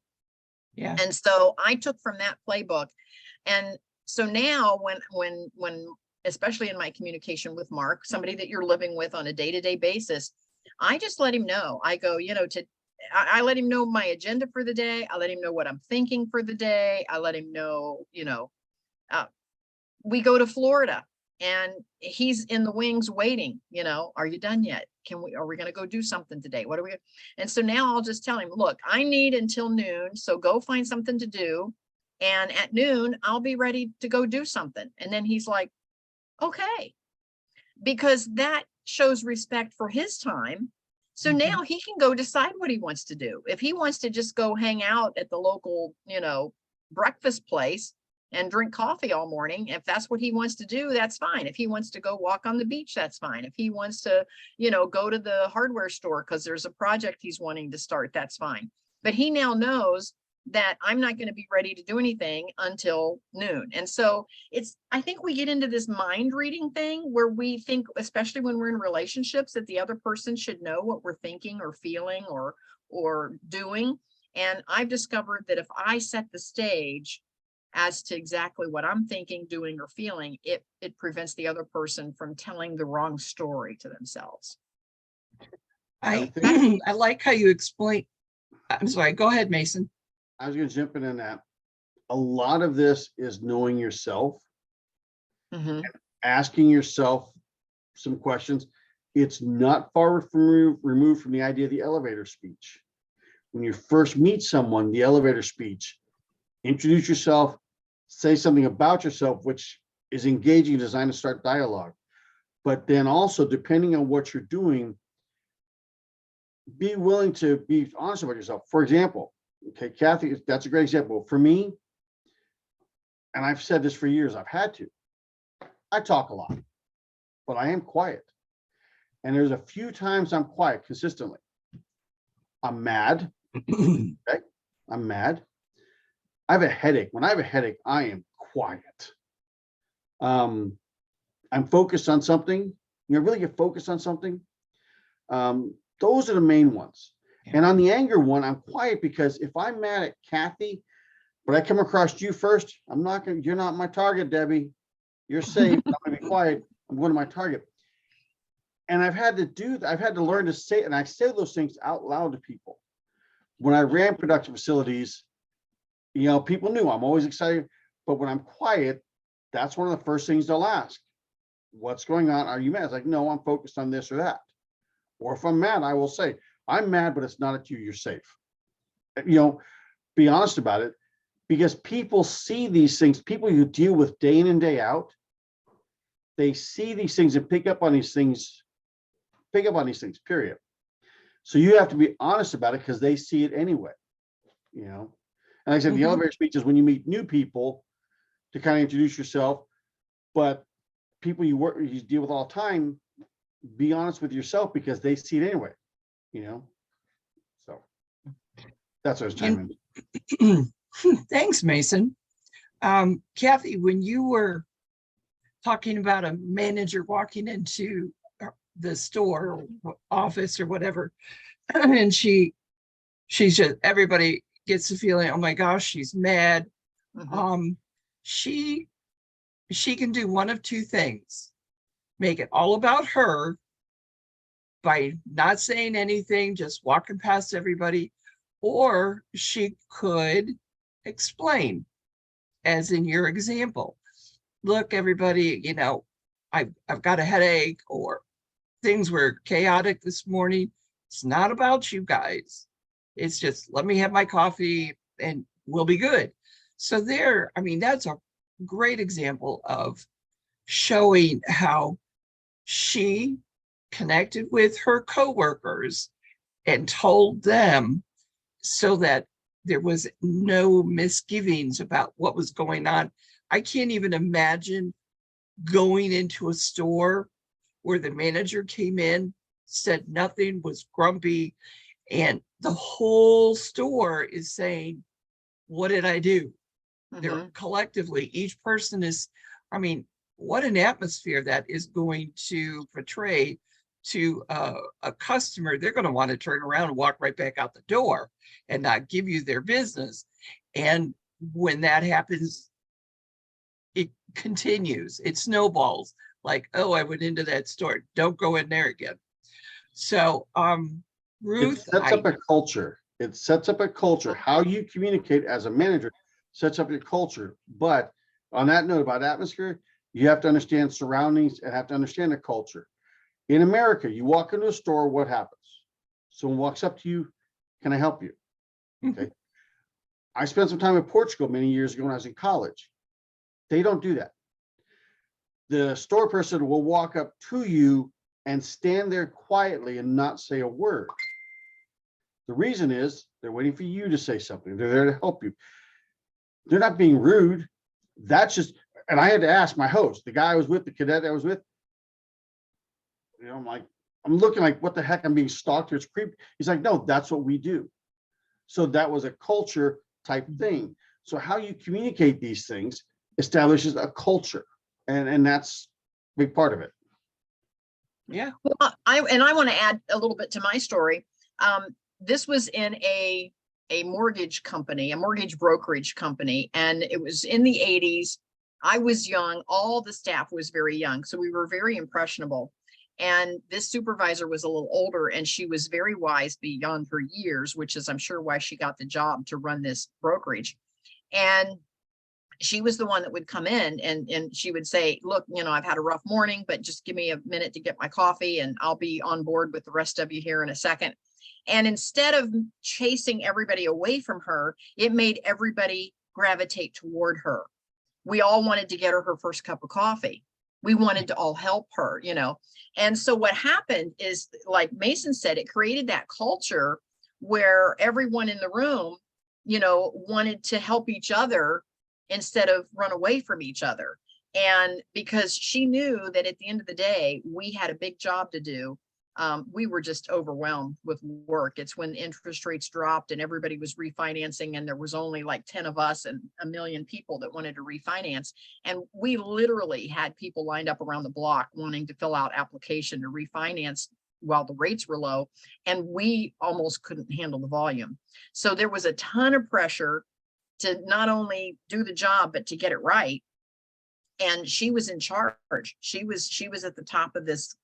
[SPEAKER 2] Yeah.
[SPEAKER 1] And so I took from that playbook. And so now when especially in my communication with Mark, somebody that you're living with on a day-to-day basis, I just let him know. I go, I let him know my agenda for the day. I let him know what I'm thinking for the day. I let him know, we go to Florida and he's in the wings waiting, are you done yet? Are we going to go do something today? What are we? And so now I'll just tell him, look, I need until noon. So go find something to do. And at noon, I'll be ready to go do something. And then he's like, okay, because that shows respect for his time. So now he can go decide what he wants to do. If he wants to just go hang out at the local, breakfast place and drink coffee all morning, if that's what he wants to do, that's fine. If he wants to go walk on the beach, that's fine. If he wants to, go to the hardware store because there's a project he's wanting to start, that's fine. But he now knows that I'm not going to be ready to do anything until noon. And so I think we get into this mind reading thing where we think, especially when we're in relationships, that the other person should know what we're thinking or feeling or doing. And I've discovered that if I set the stage as to exactly what I'm thinking, doing, or feeling, it prevents the other person from telling the wrong story to themselves.
[SPEAKER 2] I like how you explain. I'm sorry, go ahead, Mason.
[SPEAKER 3] I was going to jump in that. A lot of this is knowing yourself, asking yourself some questions. It's not far removed from the idea of the elevator speech. When you first meet someone, the elevator speech, introduce yourself, say something about yourself, which is engaging, designed to start dialogue. But then also, depending on what you're doing, be willing to be honest about yourself. For example, okay, Kathy, that's a great example. For me, and I've said this for years, I talk a lot, but I am quiet. And there's a few times I'm quiet consistently. I'm mad. Okay, I'm mad. I have a headache. When I have a headache, I am quiet. I'm focused on something. Really get focused on something. Those are the main ones. Yeah. And on the anger one, I'm quiet because if I'm mad at Kathy, but I come across you first, you're not my target, Debbie. You're safe. I'm gonna be quiet. I'm going to my target. And I've had to learn to say, and I say those things out loud to people. When I ran production facilities, people knew I'm always excited, but when I'm quiet, that's one of the first things they'll ask. What's going on? Are you mad? It's like, no, I'm focused on this or that. Or if I'm mad, I will say, I'm mad, but it's not at you. You're safe. Be honest about it, because people see these things. People you deal with day in and day out, they see these things and pick up on these things, period. So you have to be honest about it because they see it anyway, And like I said, the elevator speech is when you meet new people to kind of introduce yourself, but people you deal with all the time, be honest with yourself because they see it anyway, So that's what I was chiming in.
[SPEAKER 2] Thanks, Mason. Kathy, when you were talking about a manager walking into the store or office or whatever, and she's just, everybody gets the feeling, oh my gosh, she's mad. She can do one of two things: make it all about her by not saying anything, just walking past everybody, or she could explain, as in your example. Look, everybody, I've got a headache, or things were chaotic this morning. It's not about you guys. It's just, let me have my coffee and we'll be good. So that's a great example of showing how she connected with her coworkers and told them so that there was no misgivings about what was going on. I can't even imagine going into a store where the manager came in, said nothing, was grumpy, and the whole store is saying, what did I do? They're
[SPEAKER 1] Mhm.
[SPEAKER 2] collectively, each person is, I mean, what an atmosphere that is going to portray to a customer. They're going to want to turn around and walk right back out the door and not give you their business. And when that happens, it continues, it snowballs, like, oh, I went into that store, don't go in there again. So
[SPEAKER 3] It
[SPEAKER 2] Ruth,
[SPEAKER 3] sets up a culture. It sets up a culture. How you communicate as a manager sets up your culture. But on that note about atmosphere, you have to understand surroundings and have to understand the culture. In America, you walk into a store, what happens? Someone walks up to you, can I help you? Okay. I spent some time in Portugal many years ago when I was in college. They don't do that. The store person will walk up to you and stand there quietly and not say a word. The reason is they're waiting for you to say something. They're there to help you. They're not being rude. That's just, and I had to ask my host, the guy I was with, the cadet I was with, you know, I'm looking like, what the heck? I'm being stalked or it's creepy. He's like, no, that's what we do. So that was a culture type thing. So how you communicate these things establishes a culture. And that's a big part of it.
[SPEAKER 2] yeah.
[SPEAKER 1] Well, I want to add a little bit to my story. This was in a mortgage company, a mortgage brokerage company, and it was in the 80s. I was young. All the staff was very young, so we were very impressionable. And this supervisor was a little older, and she was very wise beyond her years, which is, I'm sure, why she got the job to run this brokerage. And she was the one that would come in and she would say, look, you know, I've had a rough morning, but just give me a minute to get my coffee and I'll be on board with the rest of you here in a second. And instead of chasing everybody away from her, it made everybody gravitate toward her. We all wanted to get her first cup of coffee. We wanted to all help her, you know. And so what happened is, like Mason said, it created that culture where everyone in the room, you know, wanted to help each other instead of run away from each other. And because she knew that at the end of the day, we had a big job to do. We were just overwhelmed with work. It's when interest rates dropped and everybody was refinancing and there was only like 10 of us and a million people that wanted to refinance. And we literally had people lined up around the block wanting to fill out application to refinance while the rates were low, and we almost couldn't handle the volume. So there was a ton of pressure to not only do the job, but to get it right. And she was in charge. She was at the top of this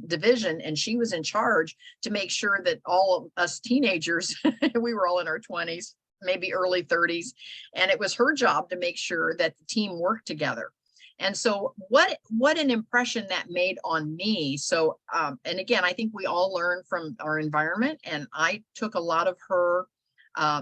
[SPEAKER 1] division, and she was in charge to make sure that all of us teenagers, we were all in our 20s, maybe early 30s, and it was her job to make sure that the team worked together. And so what an impression that made on me. So and again, I think we all learn from our environment, and I took a lot of her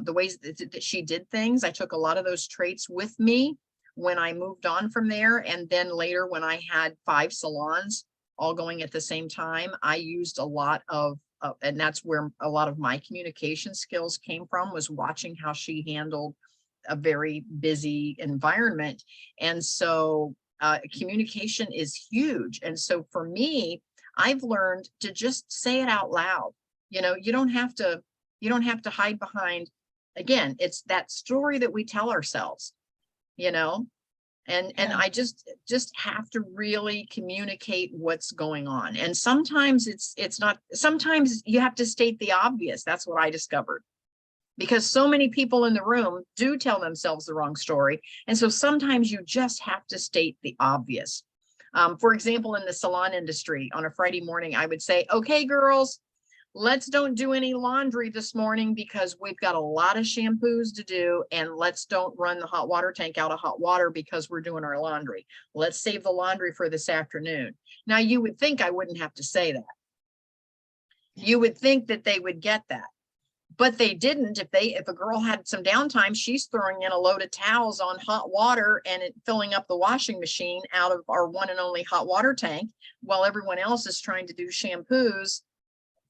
[SPEAKER 1] the ways that she did things. I took a lot of those traits with me when I moved on from there. And then later, when I had 5 salons all going at the same time, I used a lot of, and that's where a lot of my communication skills came from, was watching how she handled a very busy environment. And so communication is huge. And so for me, I've learned to just say it out loud. You know, you don't have to hide behind, again, it's that story that we tell ourselves, you know, and I just have to really communicate what's going on. And sometimes it's not, sometimes you have to state the obvious. That's what I discovered, because so many people in the room do tell themselves the wrong story. And so sometimes you just have to state the obvious. For example, in the salon industry, on a Friday morning, I would say, okay, girls, let's don't do any laundry this morning because we've got a lot of shampoos to do, and let's don't run the hot water tank out of hot water because we're doing our laundry. Let's save the laundry for this afternoon. Now, you would think I wouldn't have to say that. You would think that they would get that, but they didn't. If a girl had some downtime, she's throwing in a load of towels on hot water and filling up the washing machine out of our one and only hot water tank, while everyone else is trying to do shampoos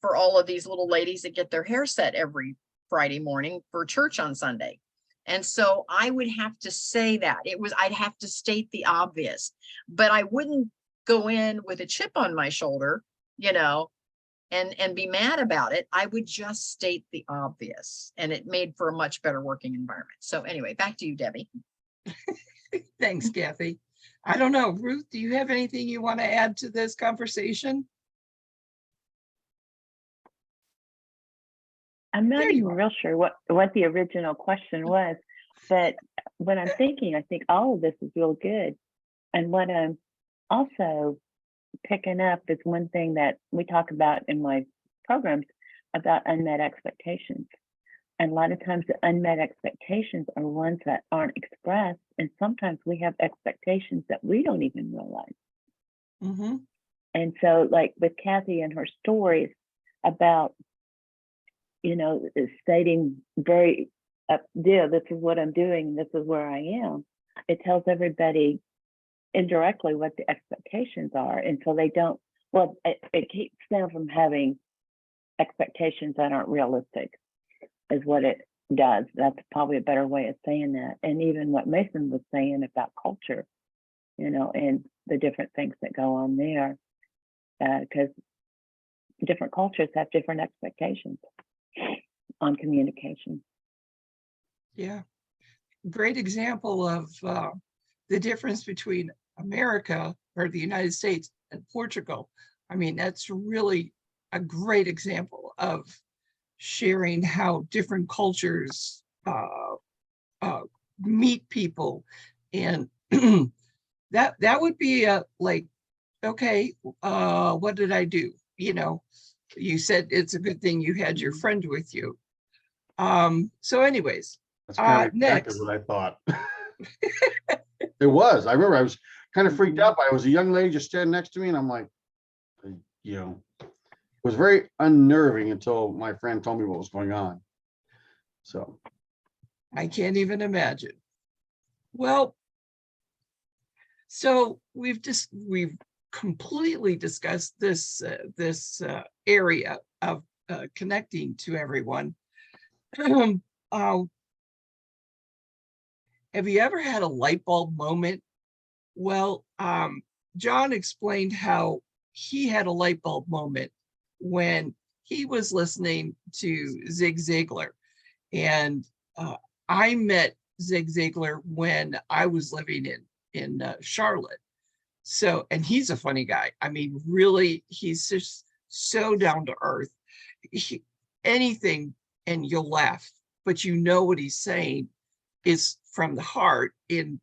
[SPEAKER 1] for all of these little ladies that get their hair set every Friday morning for church on Sunday. And so I would have to say that I'd have to state the obvious, but I wouldn't go in with a chip on my shoulder, you know, and be mad about it. I would just state the obvious, and it made for a much better working environment. So anyway, back to you, Debbie.
[SPEAKER 2] Thanks, Kathy. I don't know, Ruth, do you have anything you want to add to this conversation?
[SPEAKER 4] I'm not
[SPEAKER 2] There you
[SPEAKER 4] even
[SPEAKER 2] are.
[SPEAKER 4] real sure what the original question was, but when I'm thinking, I think all of this is real good. And what I'm also picking up is one thing that we talk about in my programs about unmet expectations. And a lot of times the unmet expectations are ones that aren't expressed. And sometimes we have expectations that we don't even realize.
[SPEAKER 2] Mm-hmm.
[SPEAKER 4] And so like with Kathy and her stories about, you know, stating very, yeah, this is what I'm doing, this is where I am. It tells everybody indirectly what the expectations are. And so they don't, well, it keeps them from having expectations that aren't realistic, is what it does. That's probably a better way of saying that. And even what Mason was saying about culture, you know, and the different things that go on there, because different cultures have different expectations on communication.
[SPEAKER 2] Yeah, great example of the difference between America or the United States and Portugal. I mean, that's really a great example of sharing how different cultures meet people. And that would be like, okay, what did I do? You know, you said it's a good thing you had your friend with you. So anyways,
[SPEAKER 3] That's kind of exactly
[SPEAKER 2] next.
[SPEAKER 3] what I thought. It was. I remember I was kind of freaked out by it. It was a young lady just standing next to me, and I'm like, you know, it was very unnerving until my friend told me what was going on. So
[SPEAKER 2] I can't even imagine. Well, so we've completely discussed this area of connecting to everyone. Have you ever had a light bulb moment? Well, John explained how he had a light bulb moment when he was listening to Zig Ziglar. And I met Zig Ziglar when I was living in Charlotte. So, and he's a funny guy. I mean, really, he's just so down to earth. Anything, and you'll laugh, but you know what he's saying is from the heart, and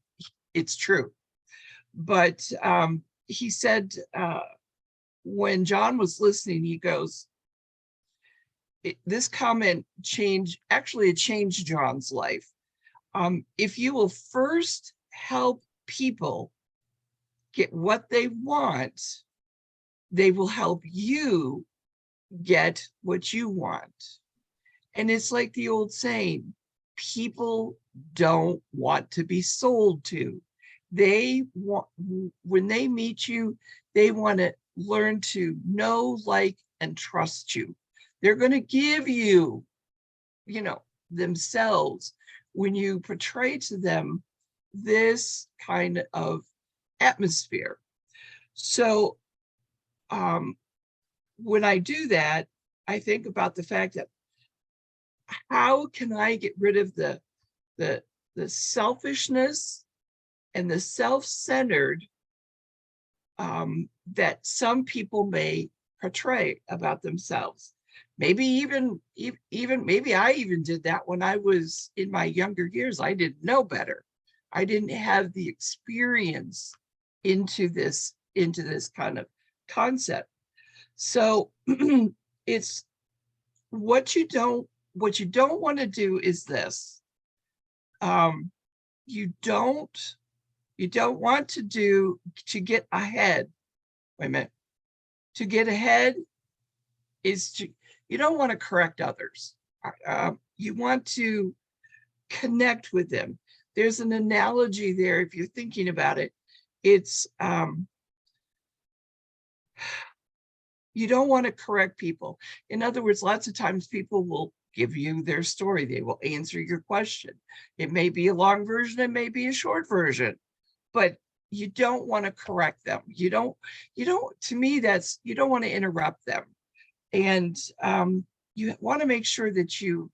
[SPEAKER 2] it's true. But he said when John was listening, he goes, this comment it changed John's life. If you will first help people get what they want, they will help you get what you want. And it's like the old saying, people don't want to be sold to. They want, when they meet you, they want to learn to know, like, and trust you. They're going to give you, you know, themselves when you portray to them this kind of atmosphere. So when I do that, I think about the fact that how can I get rid of the selfishness and the self-centered that some people may portray about themselves. Maybe maybe I even did that when I was in my younger years. I didn't know better. I didn't have the experience into this kind of concept. So it's what you don't want to do is this. You don't want to get ahead. Wait a minute. To get ahead is you don't want to correct others. You want to connect with them. There's an analogy there, if you're thinking about it. It's you don't want to correct people. In other words, lots of times people will give you their story. They will answer your question. It may be a long version, it may be a short version, but you don't want to correct them. You don't, to me, that's, you don't want to interrupt them. And you want to make sure that you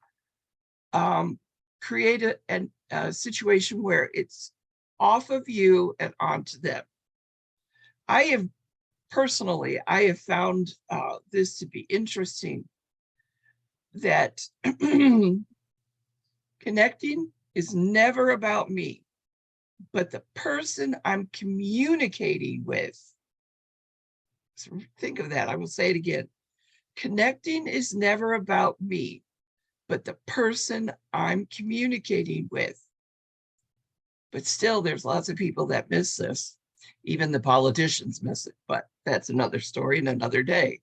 [SPEAKER 2] create a situation where it's off of you and onto them. I have found this to be interesting, that connecting is never about me, but the person I'm communicating with. So think of that. I will say it again. Connecting is never about me, but the person I'm communicating with. But still, there's lots of people that miss this. Even the politicians miss it, but that's another story and another day.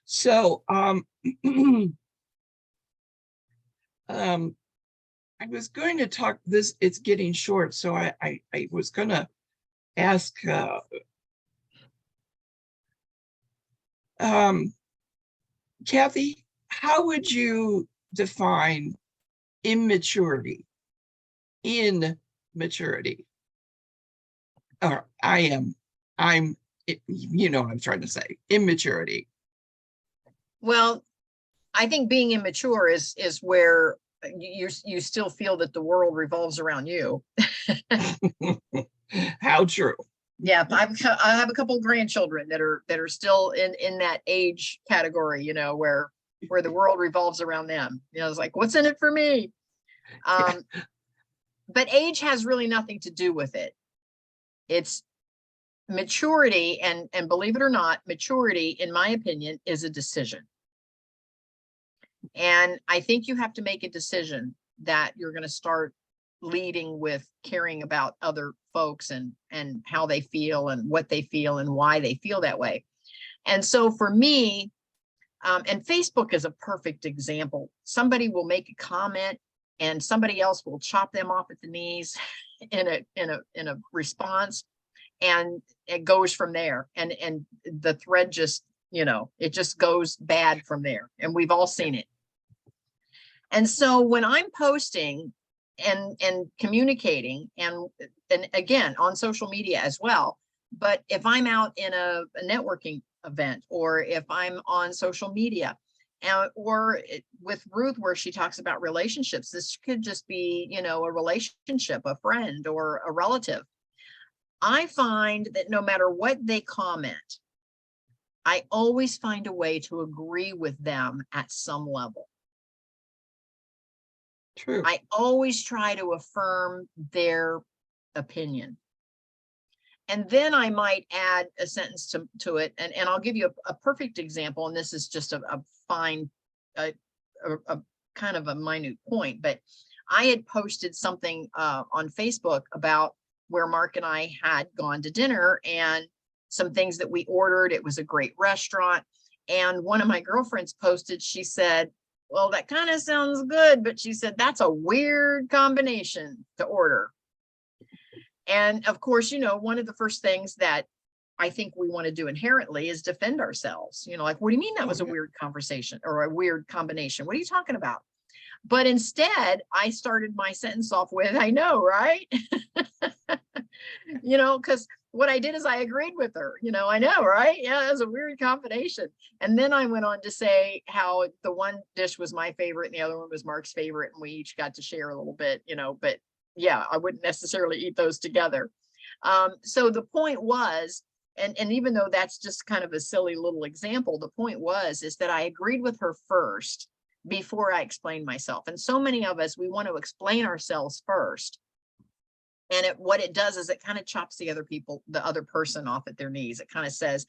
[SPEAKER 2] So I was going to talk this, it's getting short, so I was going to ask Kathy, how would you define immaturity? Immaturity. Or I'm, you know what I'm trying to say, immaturity.
[SPEAKER 1] Well, I think being immature is where you still feel that the world revolves around you.
[SPEAKER 2] How true.
[SPEAKER 1] Yeah, I have a couple of grandchildren that are still in that age category, you know, where the world revolves around them. You know, it's like, what's in it for me? But age has really nothing to do with it. It's maturity, and believe it or not, maturity, in my opinion, is a decision. And I think you have to make a decision that you're going to start leading with caring about other folks and how they feel and what they feel and why they feel that way. And so for me, and Facebook is a perfect example. Somebody will make a comment and somebody else will chop them off at the knees in a response, and it goes from there. And the thread just, you know, it just goes bad from there. And we've all seen it. And so when I'm posting and communicating, and again, on social media as well, but if I'm out in a networking event, or if I'm on social media, or with Ruth, where she talks about relationships, this could just be, you know, a relationship, a friend, or a relative. I find that no matter what they comment, I always find a way to agree with them at some level.
[SPEAKER 2] True.
[SPEAKER 1] I always try to affirm their opinion. And then I might add a sentence to it. And I'll give you a perfect example. And this is just a fine, a kind of a minute point, but I had posted something on Facebook about where Mark and I had gone to dinner and some things that we ordered. It was a great restaurant. And one of my girlfriends posted, she said, well, that kind of sounds good, but she said, that's a weird combination to order. And of course, you know, one of the first things that I think we want to do inherently is defend ourselves. You know, like, what do you mean that was a weird conversation or a weird combination? What are you talking about? But instead, I started my sentence off with, I know, right? You know, because what I did is I agreed with her, you know, I know, right? Yeah, that was a weird combination. And then I went on to say how the one dish was my favorite and the other one was Mark's favorite. And we each got to share a little bit, you know, but yeah, I wouldn't necessarily eat those together. So the point was, and even though that's just kind of a silly little example, the point is that I agreed with her first before I explained myself. And so many of us, we want to explain ourselves first. And what it does is it kind of chops the other person off at their knees. It kind of says,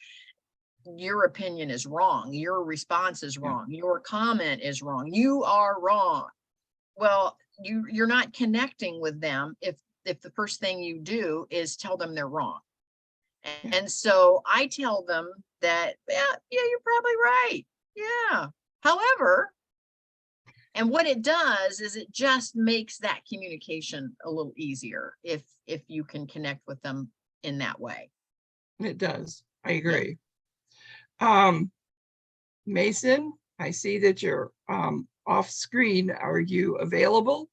[SPEAKER 1] your opinion is wrong. Your response is wrong. Your comment is wrong. You are wrong. Well, you're not connecting with them if the first thing you do is tell them they're wrong. And so I tell them that, yeah, you're probably right. Yeah. However, and what it does is it just makes that communication a little easier if you can connect with them in that way.
[SPEAKER 2] It does. I agree. Mason, I see that you're off screen. Are you available?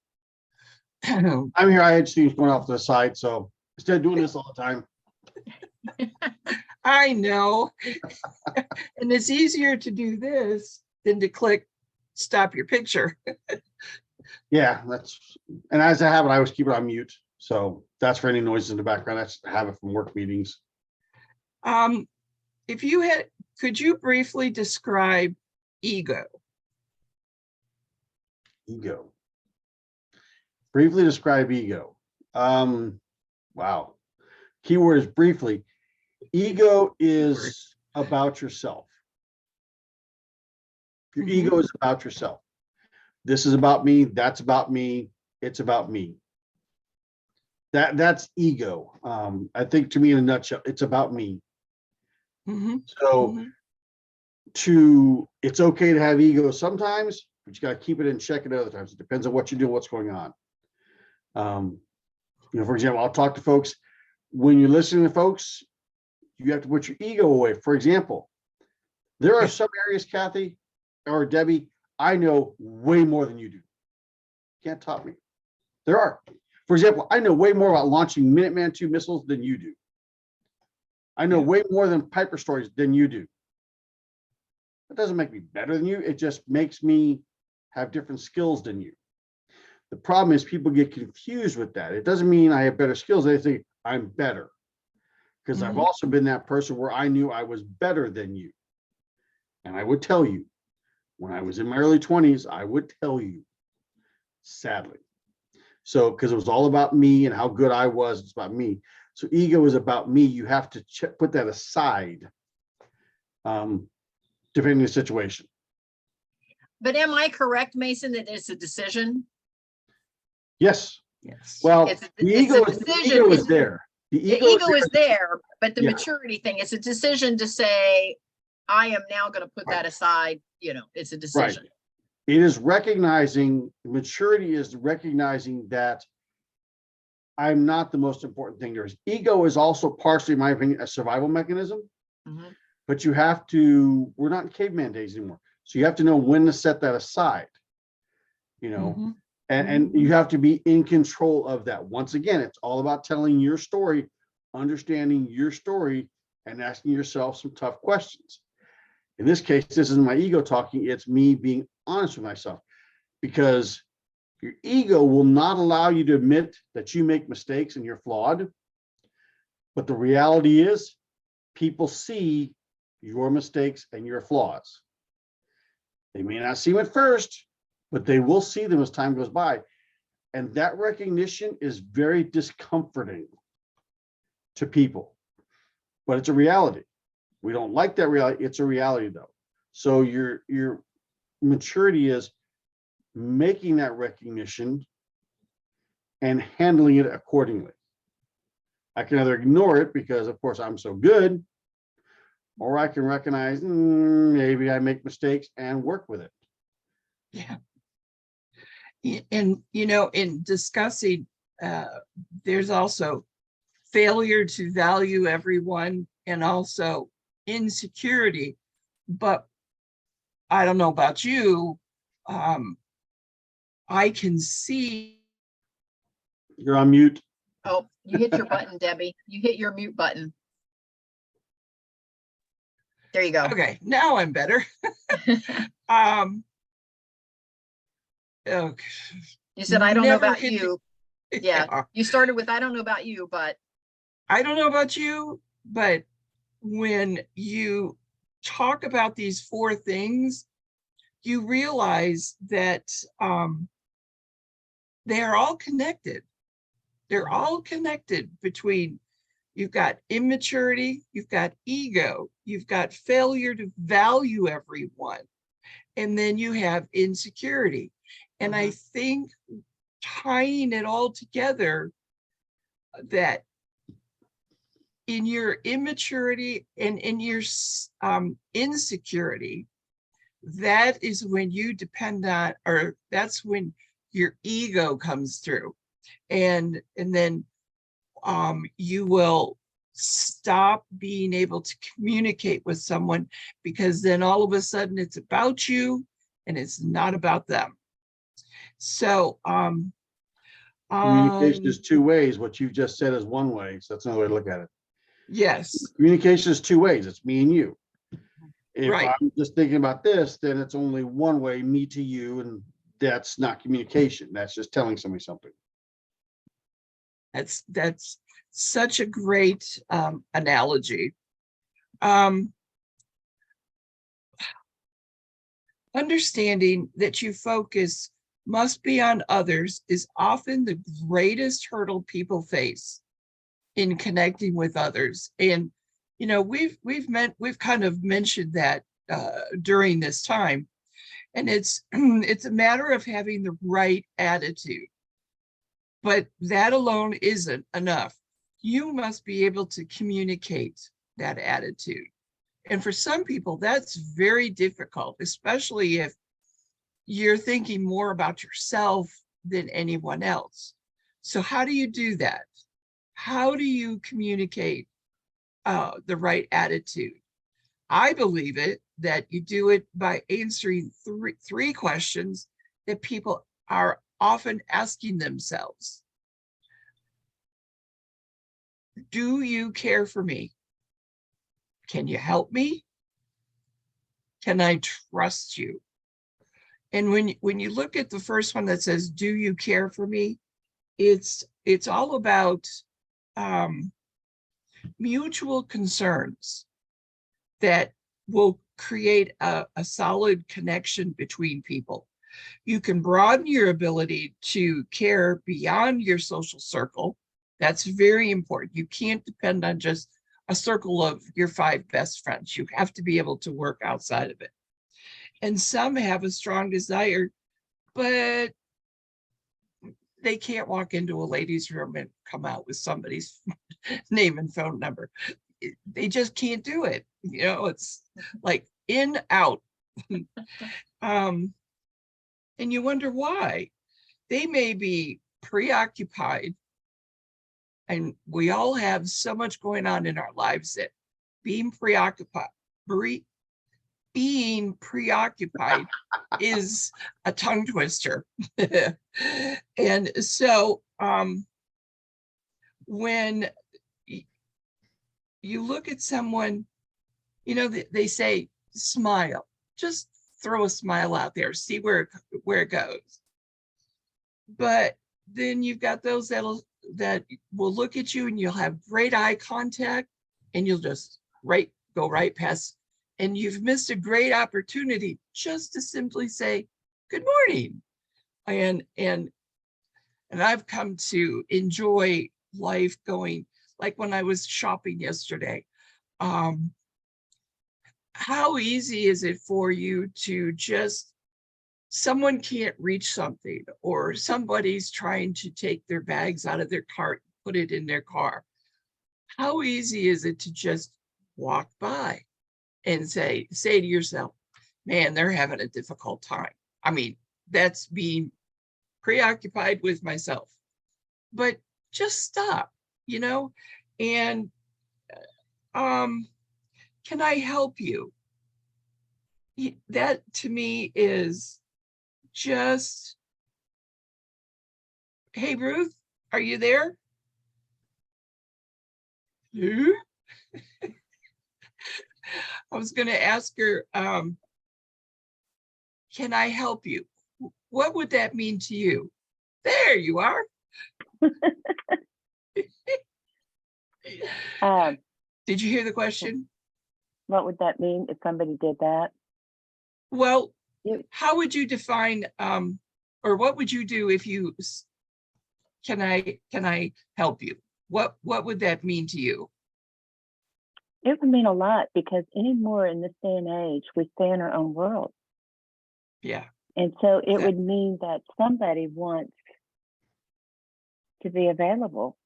[SPEAKER 3] I'm here. I had things going off to the side, so instead of doing this all the time.
[SPEAKER 2] I know. And it's easier to do this than to click stop your picture.
[SPEAKER 3] Yeah, and as I have it, I always keep it on mute. So that's for any noises in the background. That's a habit from work meetings.
[SPEAKER 2] If you had, could you briefly describe ego?
[SPEAKER 3] Ego. Briefly describe ego. Wow. Keyword is briefly. Ego is about yourself. Your ego is about yourself. This is about me. That's about me. It's about me. That's ego. I think to me in a nutshell, it's about me. So it's okay to have ego sometimes, but you got to keep it in check at other times. It depends on what you do, what's going on. For example, I'll talk to folks. When you're listening to folks, you have to put your ego away. For example, there are some areas, Kathy or Debbie, I know way more than you do. Can't top me. There are. For example, I know way more about launching Minuteman II missiles than you do. I know way more than Piper stories than you do. That doesn't make me better than you. It just makes me have different skills than you. The problem is people get confused with that. It doesn't mean I have better skills. They think I'm better. Because I've also been that person where I knew I was better than you. And I would tell you, when I was in my early 20s, I would tell you, sadly. So, because it was all about me and how good I was, it's about me. So ego is about me. You have to put that aside, depending on the situation.
[SPEAKER 1] But am I correct, Mason, that it's a decision?
[SPEAKER 3] Yes.
[SPEAKER 2] Yes.
[SPEAKER 3] Well,
[SPEAKER 1] It's
[SPEAKER 3] the ego is there. The ego
[SPEAKER 1] is there, but the
[SPEAKER 3] Yeah.
[SPEAKER 1] maturity thing, it's a decision to say, I am now going to put that aside. It's a decision.
[SPEAKER 3] Right. It is recognizing, maturity is recognizing that I'm not the most important thing there is. Ego is also partially, in my opinion, a survival mechanism, but you have to, we're not in caveman days anymore. So you have to know when to set that aside, and you have to be in control of that. Once again, it's all about telling your story, understanding your story, and asking yourself some tough questions. In this case, this isn't my ego talking, it's me being honest with myself, because your ego will not allow you to admit that you make mistakes and you're flawed. But the reality is, people see your mistakes and your flaws. They may not see them at first, but they will see them as time goes by. And that recognition is very discomforting to people, but it's a reality. We don't like that reality. It's a reality though. So your maturity is making that recognition and handling it accordingly. I can either ignore it because of course I'm so good, or I can recognize maybe I make mistakes and work with it.
[SPEAKER 2] Yeah. And, in discussing, there's also failure to value everyone and also insecurity. But I don't know about you. I can see.
[SPEAKER 3] You're on mute.
[SPEAKER 1] Oh, you hit your button, Debbie. You hit your mute button. There you go.
[SPEAKER 2] Okay, now I'm better. Okay.
[SPEAKER 1] You said, I don't know
[SPEAKER 2] Never
[SPEAKER 1] about
[SPEAKER 2] hit
[SPEAKER 1] you. Yeah. You started with, I don't know about you, but.
[SPEAKER 2] I don't know about you, but when you talk about these 4 things, you realize that they're all connected. They're all connected between, you've got immaturity, you've got ego, you've got failure to value everyone, and then you have insecurity. And I think tying it all together, that in your immaturity and in your insecurity, that is when you depend on, or that's when your ego comes through. And then you will stop being able to communicate with someone, because then all of a sudden it's about you and it's not about them. So
[SPEAKER 3] Communication is two ways. What you've just said is one way. So that's another way to look at it.
[SPEAKER 2] yes,
[SPEAKER 3] Communication is two ways. It's me and you. If
[SPEAKER 2] right.
[SPEAKER 3] I'm just thinking about this, then it's only one way, me to you, and that's not communication. That's just telling somebody something.
[SPEAKER 2] That's such a great analogy. Understanding that you focus must be on others is often the greatest hurdle people face in connecting with others. And you know, we've kind of mentioned that during this time, and it's it's a matter of having the right attitude. But that alone isn't enough. You must be able to communicate that attitude. And for some people, that's very difficult, especially if you're thinking more about yourself than anyone else. So how do you do that? How do you communicate the right attitude? I believe that you do it by answering three questions that people are often asking themselves. Do you care for me? Can you help me? Can I trust you? And when you look at the first one that says, do you care for me? It's all about mutual concerns that will create a solid connection between people. You can broaden your ability to care beyond your social circle. That's very important. You can't depend on just a circle of your 5 best friends. You have to be able to work outside of it. And some have a strong desire, but they can't walk into a ladies' room and come out with somebody's name and phone number. They just can't do it. You know, it's like in, out. And you wonder why. They may be preoccupied, and we all have so much going on in our lives that being preoccupied is a tongue twister. And so when you look at someone, you know, they say, smile, just throw a smile out there, see where it goes. But then you've got those that will look at you and you'll have great eye contact and you'll just go right past, and you've missed a great opportunity just to simply say good morning. And I've come to enjoy life going, like when I was shopping yesterday. How easy is it for you to just, someone can't reach something, or somebody's trying to take their bags out of their cart, put it in their car. How easy is it to just walk by and say to yourself, man, they're having a difficult time. I mean, that's being preoccupied with myself. But just stop, you know, and can I help you? That to me is just, hey, Ruth, are you there? I was going to ask her, can I help you? What would that mean to you? There you are. Did you hear the question?
[SPEAKER 4] What would that mean if somebody did that?
[SPEAKER 2] Well, how would you define, or what would you do if you, can I help you? What would that mean to you?
[SPEAKER 4] It would mean a lot, because anymore in this day and age, we stay in our own world.
[SPEAKER 2] Yeah.
[SPEAKER 4] And so it would mean that somebody wants to be available,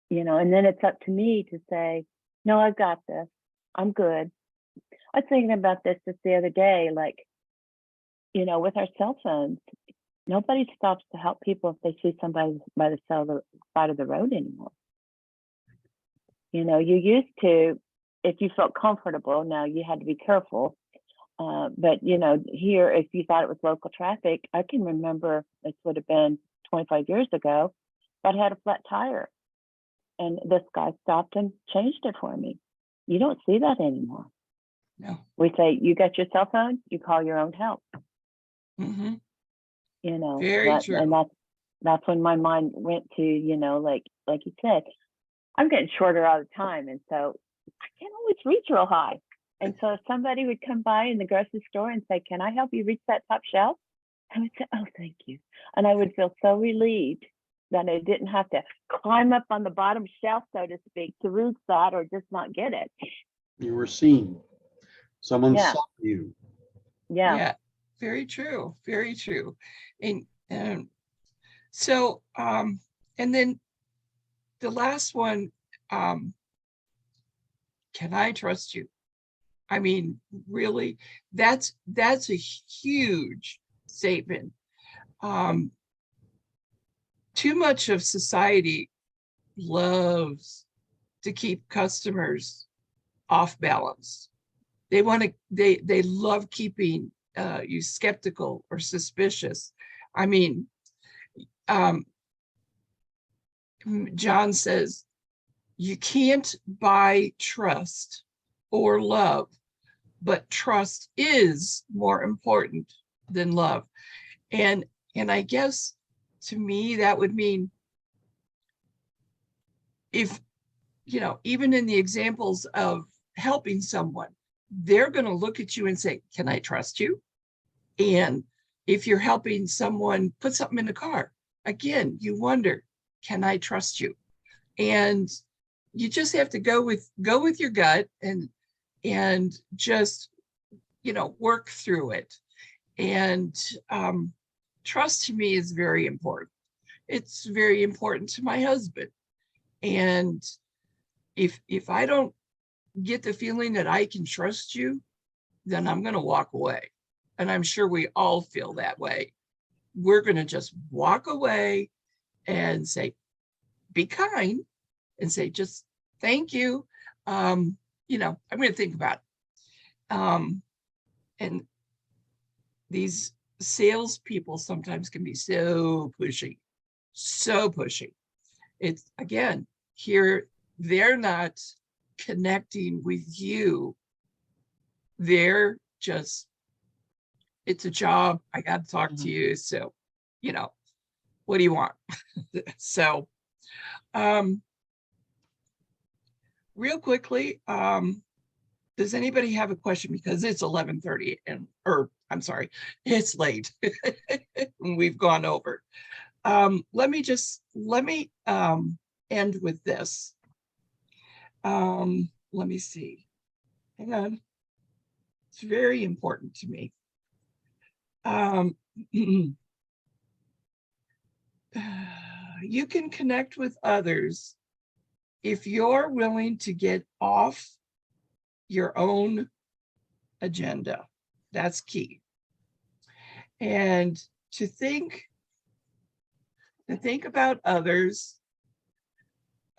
[SPEAKER 4] you know, and then it's up to me to say, no, I've got this. I'm good. I was thinking about this just the other day, like, you know, with our cell phones, nobody stops to help people if they see somebody by the side of the road anymore. You know, you used to, if you felt comfortable, now you had to be careful. But, you know, here, if you thought it was local traffic, I can remember this would have been 25 years ago, but I had a flat tire and this guy stopped and changed it for me. You don't see that anymore.
[SPEAKER 2] No.
[SPEAKER 4] We say, you got your cell phone, you call your own help.
[SPEAKER 2] Mm-hmm.
[SPEAKER 4] You know,
[SPEAKER 2] Very true.
[SPEAKER 4] and that's when my mind went to, you know, like you said, I'm getting shorter all the time. And so I can't always reach real high. And so if somebody would come by in the grocery store and say, can I help you reach that top shelf? I would say, oh, thank you. And I would feel so relieved that I didn't have to climb up on the bottom shelf, so to speak, to reach that or just not get it.
[SPEAKER 3] You were seen. Someone
[SPEAKER 4] Yeah.
[SPEAKER 3] saw you.
[SPEAKER 4] Yeah.
[SPEAKER 2] Yeah, very true. Very true. And so, and then the last one, can I trust you? I mean, really, that's a huge statement. Too much of society loves to keep customers off balance. They love keeping you skeptical or suspicious. I mean, John says, you can't buy trust or love, but trust is more important than love. And I guess to me, that would mean if, you know, even in the examples of helping someone, they're going to look at you and say, can I trust you? And if you're helping someone put something in the car, again, you wonder, can I trust you? And you just have to go with your gut and just, you know, work through it. And trust to me is very important. It's very important to my husband. And if I don't get the feeling that I can trust you, then I'm going to walk away. And I'm sure we all feel that way. We're going to just walk away and say, be kind, and say, just thank you. You know, I'm going to think about it. And these salespeople sometimes can be so pushy. It's, again, here, they're not connecting with you. They're just, it's a job. I got to talk to you. So, you know, what do you want? So, real quickly, does anybody have a question? Because it's 11:30 or I'm sorry, it's late. We've gone over. Let me end with this. Let me see. Hang on. It's very important to me. You can connect with others if you're willing to get off your own agenda. That's key. And to think about others,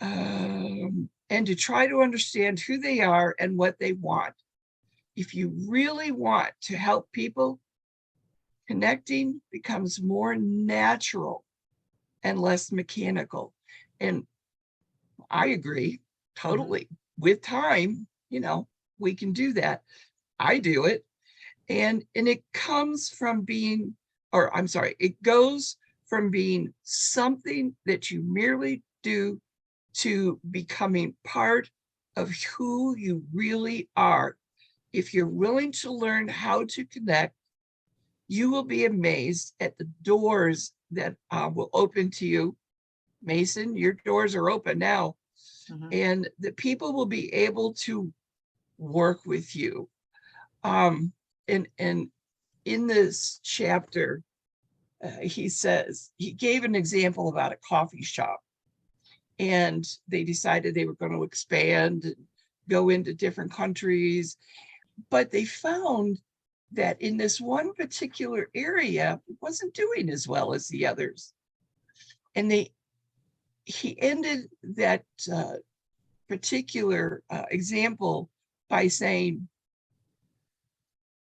[SPEAKER 2] and to try to understand who they are and what they want. If you really want to help people, connecting becomes more natural and less mechanical. And I agree totally. With time, you know, we can do that. I do it. And it comes from being, or I'm sorry, it goes from being something that you merely do to becoming part of who you really are. If you're willing to learn how to connect, you will be amazed at the doors that will open to you. Mason, your doors are open now. And the people will be able to work with you. And in this chapter, he says, he gave an example about a coffee shop, and they decided they were going to expand and go into different countries. But they found that in this one particular area, it wasn't doing as well as the others. And he ended that particular example by saying,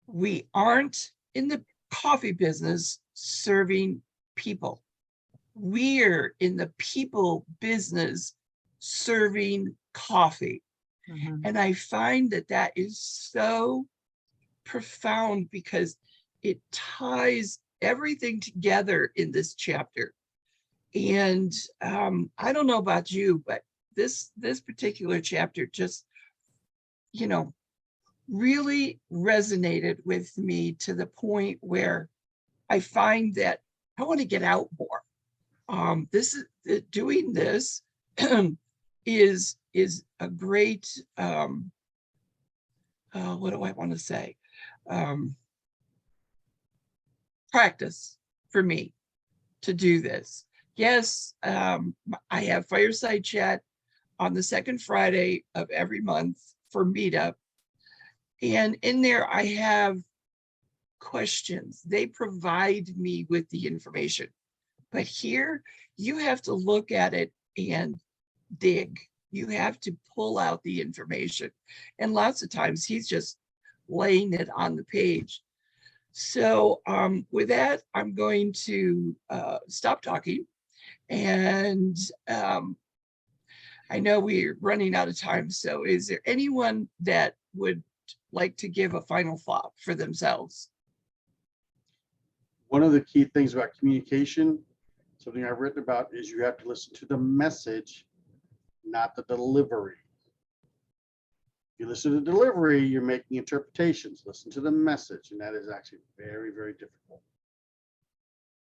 [SPEAKER 2] we aren't in the coffee business serving people. We're in the people business serving coffee.
[SPEAKER 1] Mhm.
[SPEAKER 2] And I find that that is so profound because it ties everything together in this chapter. And I don't know about you, but this particular chapter just, really resonated with me to the point where I find that I want to get out more. This is doing this is a great what do I want to say? Practice for me to do this. Yes, I have Fireside Chat on the second Friday of every month for Meetup. And in there, I have questions. They provide me with the information. But here, you have to look at it and dig. You have to pull out the information. And lots of times, he's just laying it on the page. So with that, I'm going to stop talking. And I know we're running out of time. So is there anyone that would like to give a final thought for themselves?
[SPEAKER 3] One of the key things about communication, something I've written about, is you have to listen to the message, not the delivery. If you listen to the delivery, you're making interpretations. Listen to the message, and that is actually very, very difficult.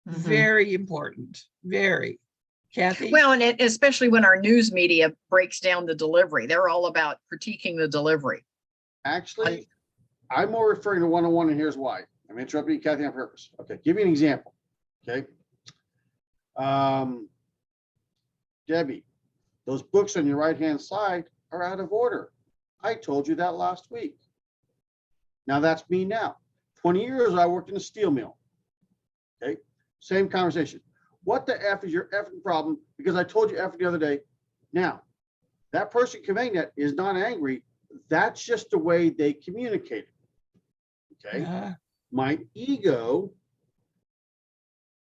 [SPEAKER 1] Mhm.
[SPEAKER 2] Very important. Very. Kathy?
[SPEAKER 1] Well, and especially when our news media breaks down the delivery, they're all about critiquing the delivery.
[SPEAKER 3] Actually, I'm more referring to one-on-one, and here's why. I'm interrupting you, Kathy, on purpose. Okay, give you an example. Okay. Debbie, those books on your right-hand side are out of order. I told you that last week. Now that's me now. 20 years I worked in a steel mill. Okay, same conversation. What the F is your effing problem? Because I told you F the other day. Now, that person conveying that is not angry. That's just the way they communicate. Okay. My ego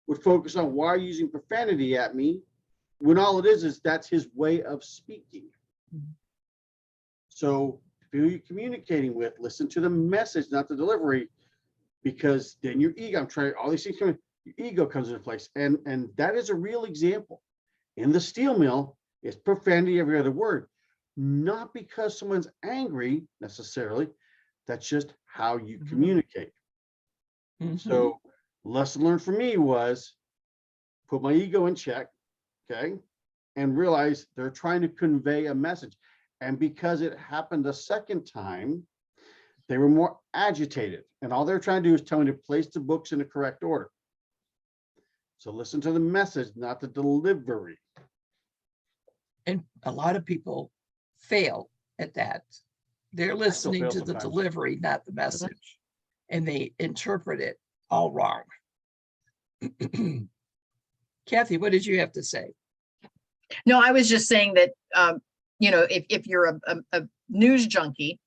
[SPEAKER 3] would focus on why you're using profanity at me when all it is that's his way of speaking. So who you're communicating with, listen to the message, not the delivery, because then your ego, I'm trying, all these things coming, your ego comes into place. And that is a real example. In the steel mill, it's profanity every other word. Not because someone's angry necessarily, that's just how you communicate. So lesson learned for me was put my ego in check, okay, and realize they're trying to convey a message. And because it happened a second time, they were more agitated. And all they're trying to do is tell me to place the books in the correct order. So listen to the message, not the delivery.
[SPEAKER 2] And a lot of people fail at that. They're listening to the
[SPEAKER 3] sometimes.
[SPEAKER 2] delivery, not the message. And they interpret it all wrong. Kathy, what did you have to say?
[SPEAKER 1] No, I was just saying that, if you're a news junkie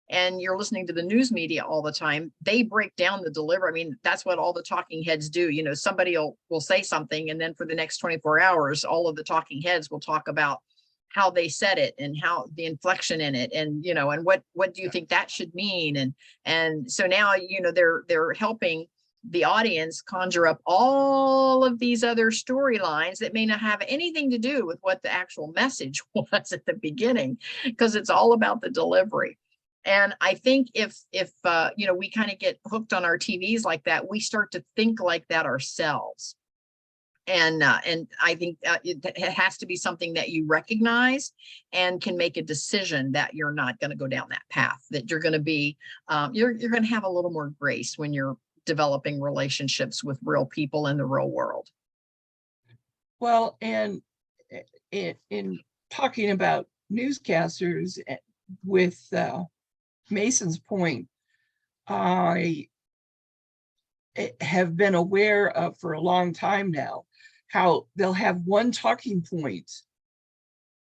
[SPEAKER 1] and you're listening to the news media all the time, they break down the delivery. I mean, that's what all the talking heads do. Somebody will say something, and then for the next 24 hours, all of the talking heads will talk about how they said it and how the inflection in it, and and what do you think that should mean, and so now they're helping the audience conjure up all of these other storylines that may not have anything to do with what the actual message was at the beginning, because it's all about the delivery. And I think if we kind of get hooked on our TVs like that, we start to think like that ourselves. And I think it has to be something that you recognize and can make a decision that you're not going to go down that path, that you're going to be, you're going to have a little more grace when you're developing relationships with real people in the real world.
[SPEAKER 2] Well, and in talking about newscasters with Mason's point, I have been aware of for a long time now how they'll have one talking point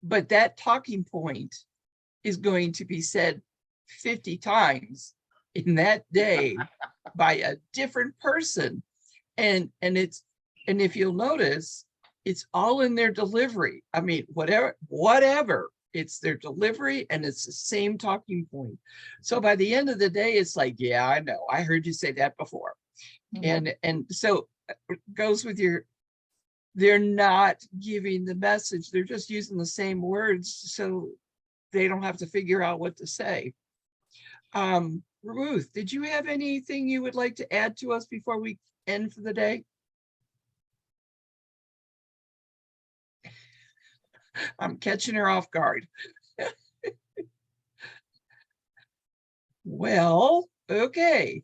[SPEAKER 2] but that talking point is going to be said 50 times in that day by a different person. And if you'll notice, it's all in their delivery. I mean, whatever, it's their delivery and it's the same talking point. So by the end of the day, it's like, yeah, I know, I heard you say that before. And so it goes with they're not giving the message, they're just using the same words so they don't have to figure out what to say. Ruth, did you have anything you would like to add to us before we end for the day? I'm catching her off guard. Well, okay.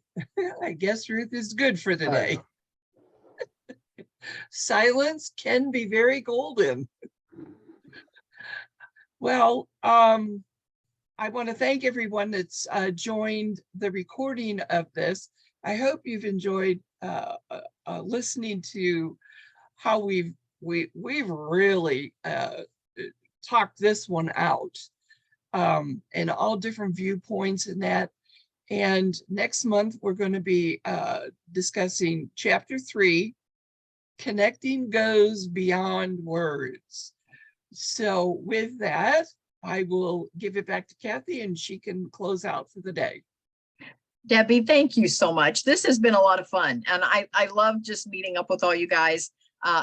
[SPEAKER 2] I guess Ruth is good for the day. Silence can be very golden. Well, I want to thank everyone that's joined the recording of this. I hope you've enjoyed listening to how we've really talked this one out, and all different viewpoints in that. And next month we're going to be discussing chapter 3, Connecting Goes Beyond Words. So with that, I will give it back to Kathy and she can close out for the day.
[SPEAKER 1] Debbie, thank you so much. This has been a lot of fun. And I love just meeting up with all you guys.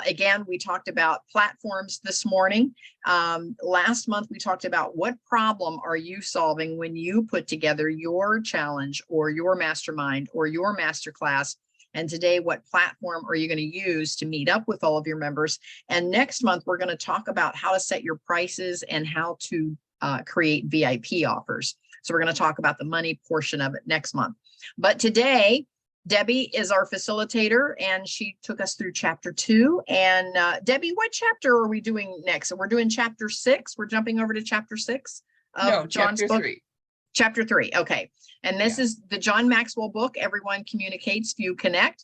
[SPEAKER 1] Again, we talked about platforms this morning. Last month, we talked about what problem are you solving when you put together your challenge or your mastermind or your masterclass. And today, what platform are you going to use to meet up with all of your members? And next month, we're going to talk about how to set your prices and how to create VIP offers. So we're going to talk about the money portion of it next month. But today, Debbie is our facilitator and she took us through chapter 2. And Debbie, what chapter are we doing next? So we're doing chapter 6. We're jumping over to chapter 6 of
[SPEAKER 2] No,
[SPEAKER 1] John's
[SPEAKER 2] chapter
[SPEAKER 1] book.
[SPEAKER 2] 3.
[SPEAKER 1] Chapter 3. Okay. And this is the John Maxwell book, Everyone Communicates, Few Connect.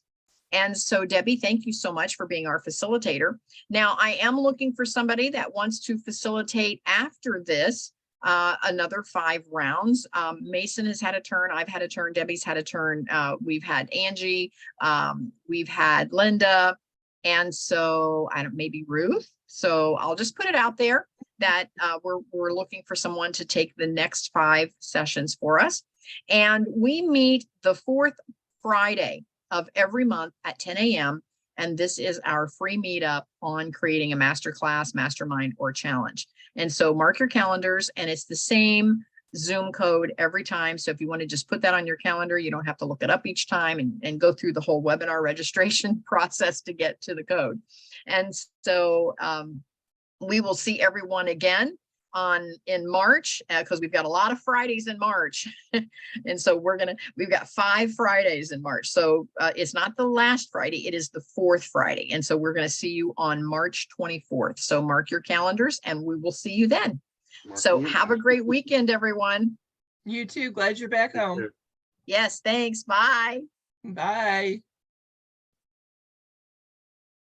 [SPEAKER 1] And so Debbie, thank you so much for being our facilitator. Now I am looking for somebody that wants to facilitate after this. Another 5 rounds. Mason has had a turn. I've had a turn. Debbie's had a turn. We've had Angie. We've had Linda. And so maybe Ruth. So I'll just put it out there that we're looking for someone to take the next 5 sessions for us. And we meet the 4th Friday of every month at 10 a.m. And this is our free meetup on creating a masterclass, mastermind, or challenge. And so mark your calendars, and it's the same Zoom code every time. So if you want to just put that on your calendar, you don't have to look it up each time and go through the whole webinar registration process to get to the code. And so we will see everyone again in March, because we've got a lot of Fridays in March. And so we've got 5 Fridays in March. So it's not the last Friday, it is the 4th Friday. And so we're going to see you on March 24th. So mark your calendars and we will see you then. So have a great weekend, everyone.
[SPEAKER 2] You too. Glad you're back home.
[SPEAKER 1] Yes, thanks. Bye.
[SPEAKER 2] Bye.